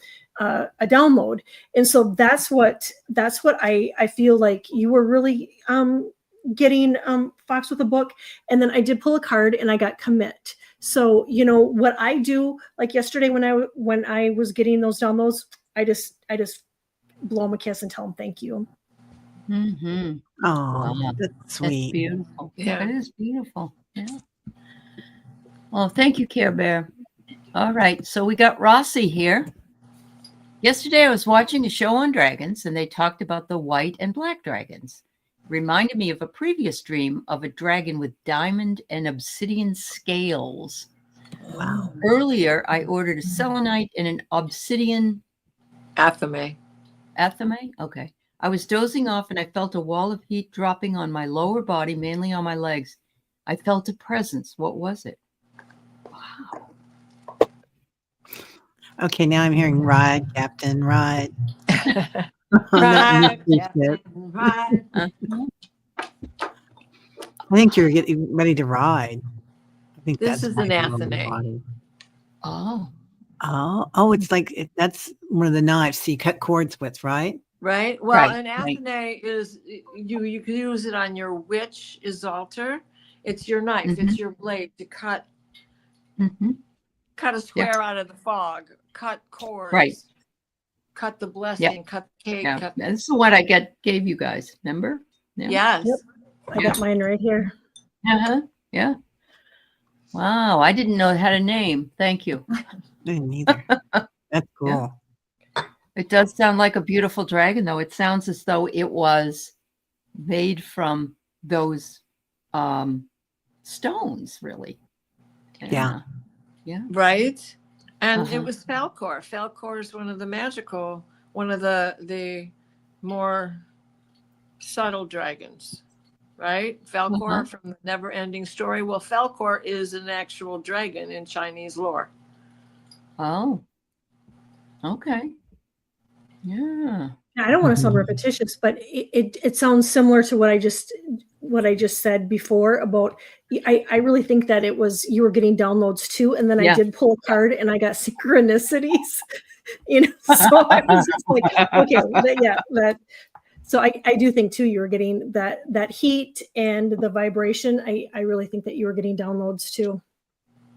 download. And so that's what I feel like you were really getting, Fox, with a book. And then I did pull a card and I got commit. So what I do, like yesterday when I was getting those downloads, I just blow them a kiss and tell them thank you. Mm-hmm. Oh, Wow. that's sweet. It's beautiful. Yeah. It is beautiful. Yeah. Well, thank you, Care Bear. All right. So we got Rossi here. Yesterday I was watching a show on dragons and they talked about the white and black dragons. Reminded me of a previous dream of a dragon with diamond and obsidian scales. Wow. Earlier, I ordered a selenite and an obsidian Athame. Athame? Okay. I was dozing off and I felt a wall of heat dropping on my lower body, mainly on my legs. I felt a presence. What was it? Wow. Okay, now I'm hearing ride, Captain, ride. Right, That- right. I think you're getting ready to ride. I think This that's is an my lower Athame. body. Oh. Oh, it's like that's one of the knives so you cut cords with, right? Right. Well, Right, an right. Athame is you can use it on your witch altar. It's your knife. Mhm. It's your blade to cut Mhm. a square out of the fog, cut cords, Right. cut the blessing, cut the cake. Yeah. Cut, This is what I gave you guys. Remember? Yeah. yes. Yep. I got mine right here. Uh-huh. Yeah. Wow. I didn't know it had a name. Thank you. I didn't either. That's cool. It does sound like a beautiful dragon, though. It sounds as though it was made from those stones, really. Yeah. Yeah. Right. And Uh-huh. it was Falkor. Falkor is one of the more subtle dragons, right? Falkor Uh-huh. from the Never Ending Story. Well, Falkor is an actual dragon in Chinese lore. Oh. Okay. Yeah. I don't want to sound repetitious, but it sounds similar to what I just said before about. I really think that it was you were getting downloads too, and then I Yeah. did pull a card and I got synchronicities. So I was just like, okay, that. So I do think too you were getting that heat and the vibration. I really think that you were getting downloads too.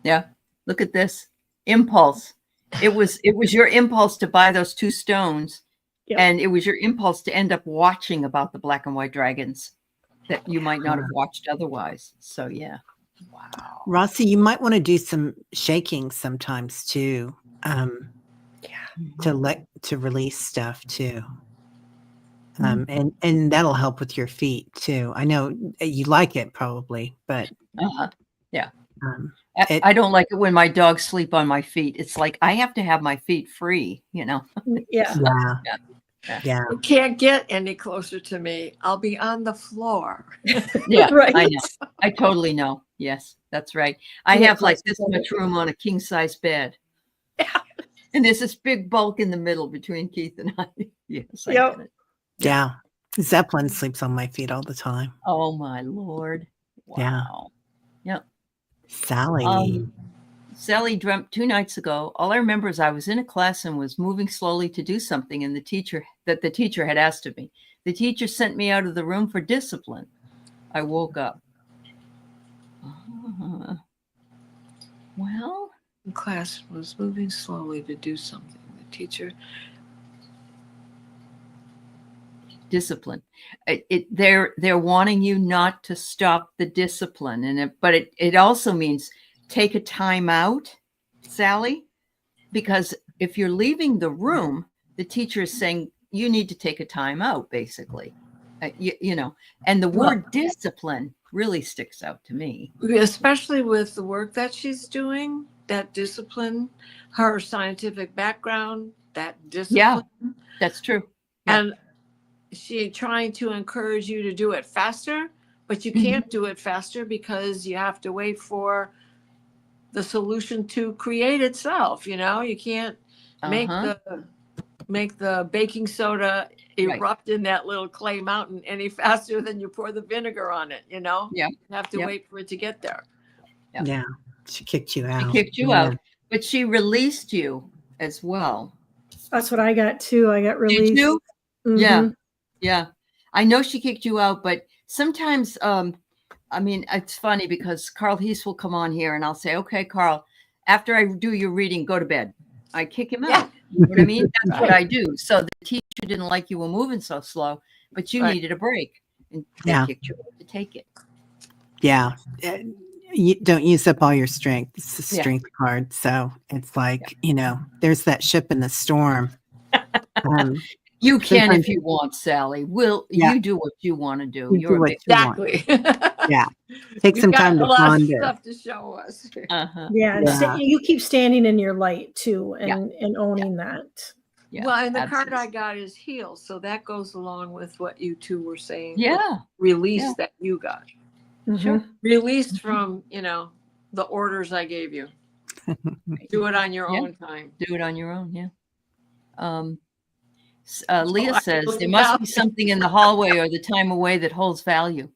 Yeah. Look at this impulse. It was your impulse to buy those 2 stones. Yep. And it was your impulse to end up watching about the black and white dragons that you might not have watched otherwise. So yeah. Wow. Rossi, you might want to do some shaking sometimes too. To release stuff too. And that'll help with your feet too. I know you like it probably, but Yeah. It- I don't like it when my dogs sleep on my feet. It's like I have to have my feet free, Yeah. yeah. You can't get any closer to me. I'll be on the floor. Yeah, Right. I know. I totally know. Yes, that's right. I Yeah, have like this claustrophobic. much room on a king size bed. And there's this big bulk in the middle between Keith and I. Yes, I Yep. get it. Yeah. Zeppelin sleeps on my feet all the time. Oh my Lord. Yeah. Wow. Yep. Sally. Sally dreamt 2 nights ago. All I remember is I was in a class and was moving slowly to do something, and the teacher had asked of me. The teacher sent me out of the room for discipline. I woke up. Well, The class was moving slowly to do something. The teacher. discipline. They're wanting you not to stop the discipline, but it also means take a time out, Sally, because if you're leaving the room, the teacher is saying you need to take a time out, basically. You know, and the word discipline really sticks out to me, Especially with the work that she's doing, that discipline, her scientific background, that discipline. Yeah, that's true. Yeah. And she trying to encourage you to do it faster, but you can't do it faster because you have to wait for the solution to create itself. You know, you can't make the baking soda erupt in that little clay mountain any faster than you pour the vinegar on it. You know, Yeah, you have to wait for it to get there. Yeah. She kicked you out. She kicked you out, but she released you as well. That's what I got too. I got released. Did you? Mhm. Yeah. I know she kicked you out, but sometimes, I mean, it's funny because Carl Heese will come on here and I'll say, okay, Carl, after I do your reading, go to bed. I kick him out. You know what I mean? That's what I do. So the teacher didn't like you were moving so slow, but you needed a break, and they kicked you out to take it. Yeah. You don't use up all your strength. It's a strength card. So it's like, you know, there's that ship in the storm. You can if you want, Sally. You do what you want to do. You're Exactly. Yeah. Take some time to ponder. Stuff to show us. Yeah. You keep standing in your light too, and owning that. Yeah, well, and the card I got is heal. So that goes along with what you two were saying. Yeah. Release that you got. Sure. Released from, you know, the orders I gave you. Do it on your own time. Do it on your own, Leah says there must be something in the hallway or the time away that holds value.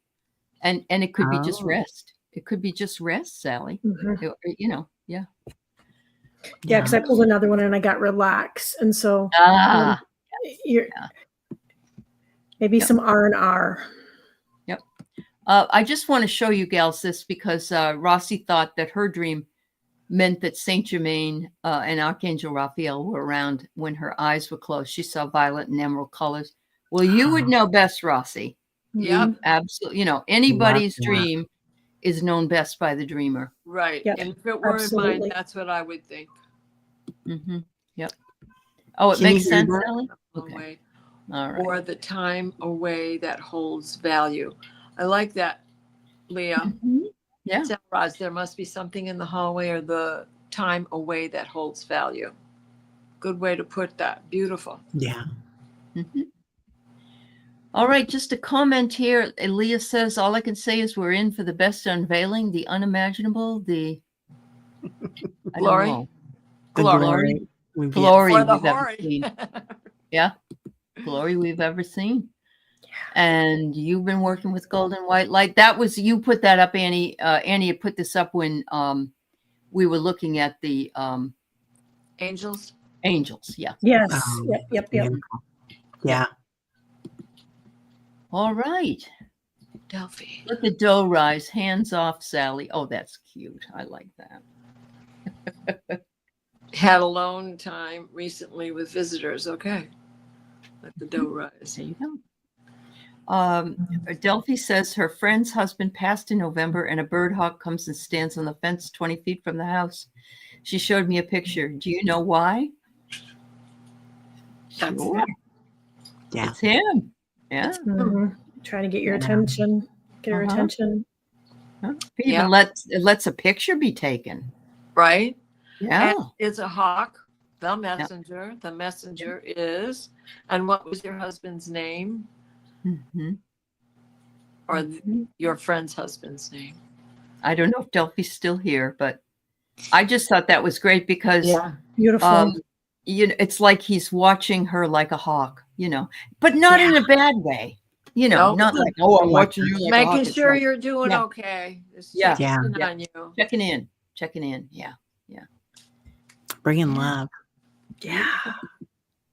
And it could be just rest. It could be just rest, Sally. You know, Yeah, because I pulled another one and I got relax. And so maybe some R&R. Yep. I just want to show you gals this because Rossi thought that her dream meant that Saint Germain and Archangel Raphael were around when her eyes were closed. She saw violet and emerald colors. Well, you would know best, Rossi. Yeah, absolutely. You know, anybody's dream is known best by the dreamer. Right. Yep. And if it were in mine, that's what I would think. Yep. Oh, it makes sense, Aley? Okay. All right. Or the time away that holds value. I like that, Leah. Yeah. Roz, there must be something in the hallway or the time away that holds value. Good way to put that. Beautiful. Yeah. All right. Just a comment here. Leah says, all I can say is we're in for the best unveiling, the unimaginable, the glory. Glory we've ever seen. Yeah. Glory we've ever seen. And you've been working with golden white light. That was, you put that up, Annie. Annie had put this up when we were looking at the angels. Yeah. Yes. Yep. Yeah. All right. Delphi. Let the dough rise. Hands off, Sally. Oh, that's cute. I like that. Had alone time recently with visitors. Okay. Let the dough rise. There you go. Delphi says her friend's husband passed in November and a bird hawk comes and stands on the fence 20 feet from the house. She showed me a picture. Do you know why? That's sure. Yeah. It's him. Yeah. Trying to get your attention. Get her attention. He even lets a picture be taken. Right? Yeah. And it's a hawk, the messenger. The messenger is, and what was your husband's name? Or your friend's husband's name? I don't know if Delphi's still here, but I just thought that was great because beautiful. You know, it's like he's watching her like a hawk, you know, but not in a bad way. You know, not like, oh, I'm watching you like making sure you're doing okay. Yeah. On you. Checking in. Yeah. Bringing love. Yeah.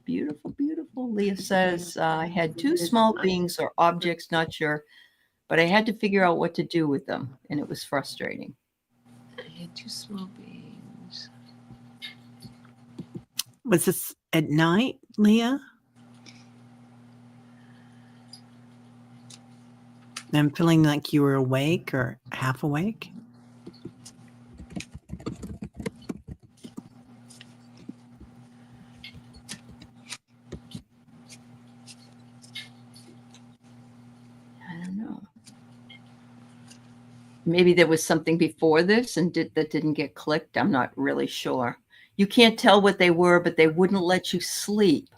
Beautiful, beautiful. Leah says, I had two small beings or objects, not sure, but I had to figure out what to do with them, and it was frustrating. I had two small beings. Was this at night, Leah? I'm feeling like you were awake or half awake. I don't know. Maybe there was something before this and that didn't get clicked. I'm not really sure. You can't tell what they were, but they wouldn't let you sleep.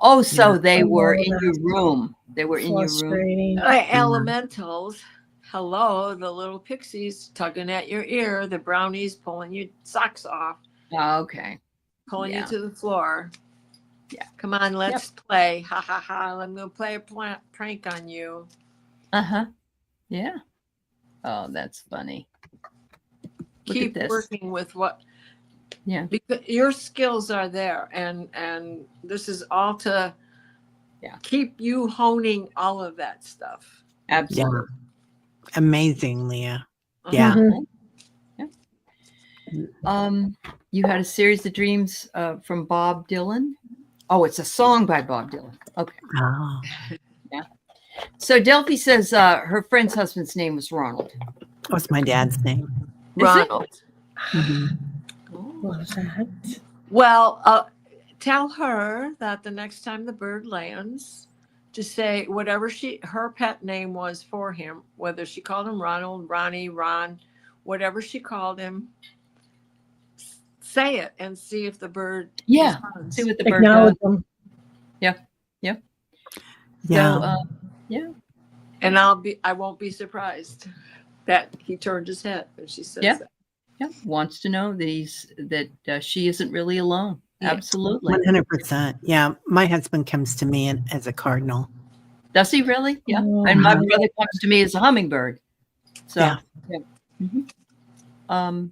Oh, so they were in your room. They were in your room. Frustrating. Elementals. Hello, the little pixies tugging at your ear, the brownies pulling your socks off, Oh, okay. pulling Yeah. you to the floor. Yeah. Come on, let's play. Ha ha ha. I'm going to play a prank on you. Uh-huh. Yeah. Oh, that's funny. Look Keep at this. working with what, Yeah. because your skills are there, and this is all to keep you honing all of that stuff. Absolutely. Yeah. Amazing, Leah. Yeah. Mhm. You had a series of dreams from Bob Dylan. Oh, it's a song by Bob Dylan. Okay. Oh, So Delphi says her friend's husband's name was Ronald. what's my dad's name? Is it? Ronald. Mhm. Love that. Well, tell her that the next time the bird lands, to say whatever her pet name was for him, whether she called him Ronald, Ronnie, Ron, whatever she called him, say it and see if the bird responds. See what the bird Acknowledge does. them. So, And I won't be surprised that he turned his head when she says that. wants to know that she isn't really alone. Yeah. Absolutely. 100%. Yeah. My husband comes to me as a cardinal. Does he really? Yeah. Oh, And my wow. brother comes to me as a hummingbird. So, Yeah. Mhm.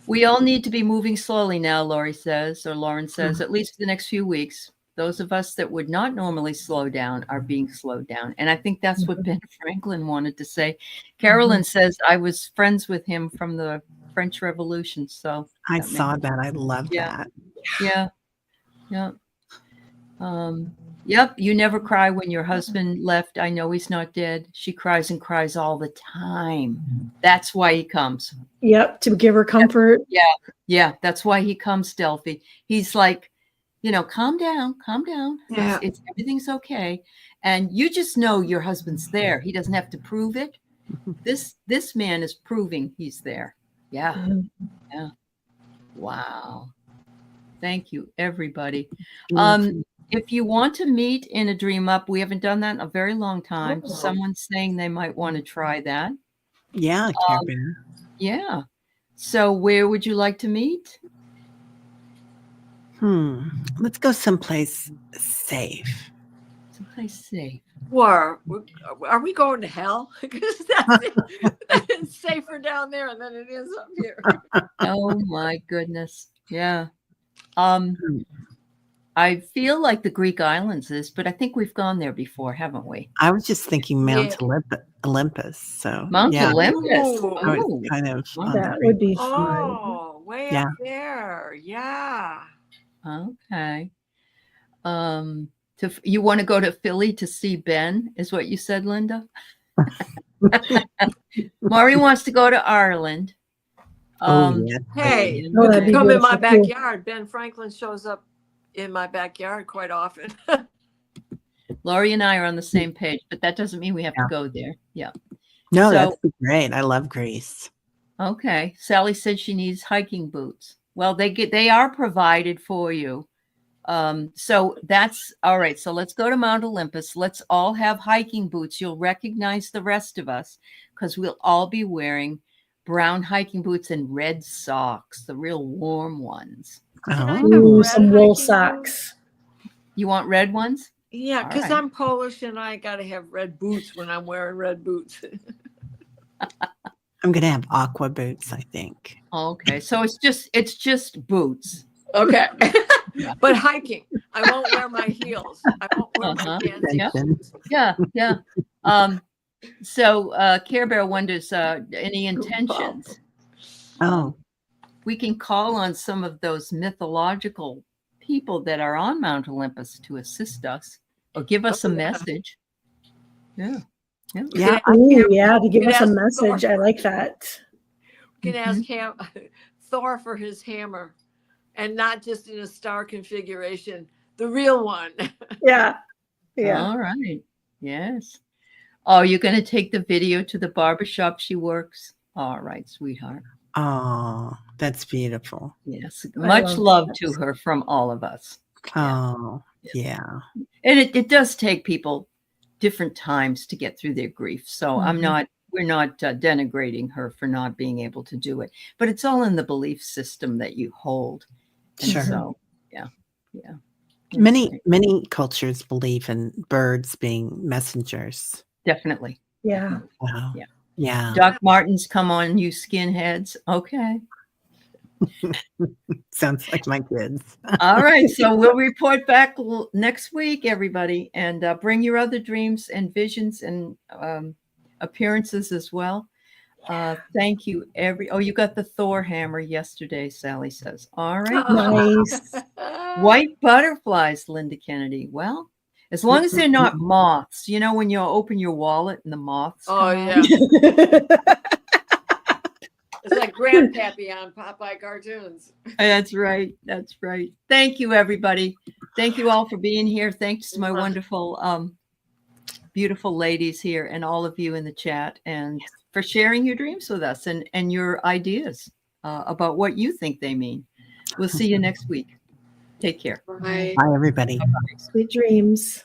We all need to be moving slowly now, Lauren says, at least for the next few weeks. Those of us that would not normally slow down are being slowed down. And I think that's what Ben Franklin wanted to say. Carolyn says, I was friends with him from the French Revolution. So I saw that. I love that. Yeah. Yep. You never cry when your husband left. I know he's not dead. She cries and cries all the time. That's why he comes. Yep, to give her comfort. Yeah. That's why he comes, Delphi. He's like, calm down. Yeah. It's everything's okay. And you just know your husband's there. He doesn't have to prove it. This man is proving he's there. Yeah. Wow. Thank you, everybody. If you want to meet in a dream up, we haven't done that in a very long time. Someone's saying they might want to try that. Yeah, Care Bear. Yeah. So where would you like to meet? Let's go someplace safe. Someplace safe. Are we going to hell? Because it's safer down there than it is up here. Oh my goodness. Yeah. I feel like the Greek islands is, but I think we've gone there before, haven't we? I was just thinking Mount Olympus. So Mount Olympus. I was Oh, kind of That would be fun. Oh, way up there. Yeah. okay. You want to go to Philly to see Ben, is what you said, Linda? Maury wants to go to Ireland. yeah. Hey, Oh, you that'd can be come in my beautiful, too. backyard. Ben Franklin shows up in my backyard quite often. Laurie and I are on the same page, but that doesn't mean we have to go there. Yeah. No, So- that's great. I love Greece. Okay. Sally said she needs hiking boots. Well, they are provided for you. So that's all right. So let's go to Mount Olympus. Let's all have hiking boots. You'll recognize the rest of us because we'll all be wearing brown hiking boots and red socks, the real warm ones. Ooh, some wool hiking socks. You want red ones? Yeah, All because right. I'm Polish and I got to have red boots when I'm wearing red boots. I'm going to have aqua boots, I think. Okay. So it's just boots. Okay. But hiking. I won't wear my heels. I won't wear my dancing Yeah. shoes. Yeah. So Care Bear wonders, any intentions? Oh, We can call on some of those mythological people that are on Mount Olympus to assist us or give us a message. Yeah. yeah. Ooh, yeah, to give You can us a ask Thor. message. I like that. You can ask Thor for his hammer, and not just in a star configuration, the real one. Yeah. Yeah. All right. Yes. Oh, you're going to take the video to the barbershop she works? All right, sweetheart. Oh, that's beautiful. Yes. I Much love love that. to her from all of us. Oh, yeah. And it does take people different times to get through their grief. So we're not denigrating her for not being able to do it, but it's all in the belief system that you hold. And Sure. so, yeah. Many cultures believe in birds being messengers. Definitely. Yeah. Wow. Yeah. Yeah. Doc Martens, come on, you skinheads. Okay. Sounds like my kids. All right. So we'll report back next week, everybody, and bring your other dreams and visions and appearances as well. Thank you. You got the Thor hammer yesterday, Sally says. All right. Nice. White butterflies, Linda Kennedy. Well, as long as they're not moths, you know, when you open your wallet and the moths. Oh, come yeah. out? It's like Grandpappy on Popeye cartoons. That's right. That's right. Thank you, everybody. Thank you all for being here. Thanks to my wonderful, beautiful ladies here and all of you in the chat and for sharing your dreams with us and your ideas about what you think they mean. We'll see you next week. Take care. Right. Bye, everybody. Sweet dreams.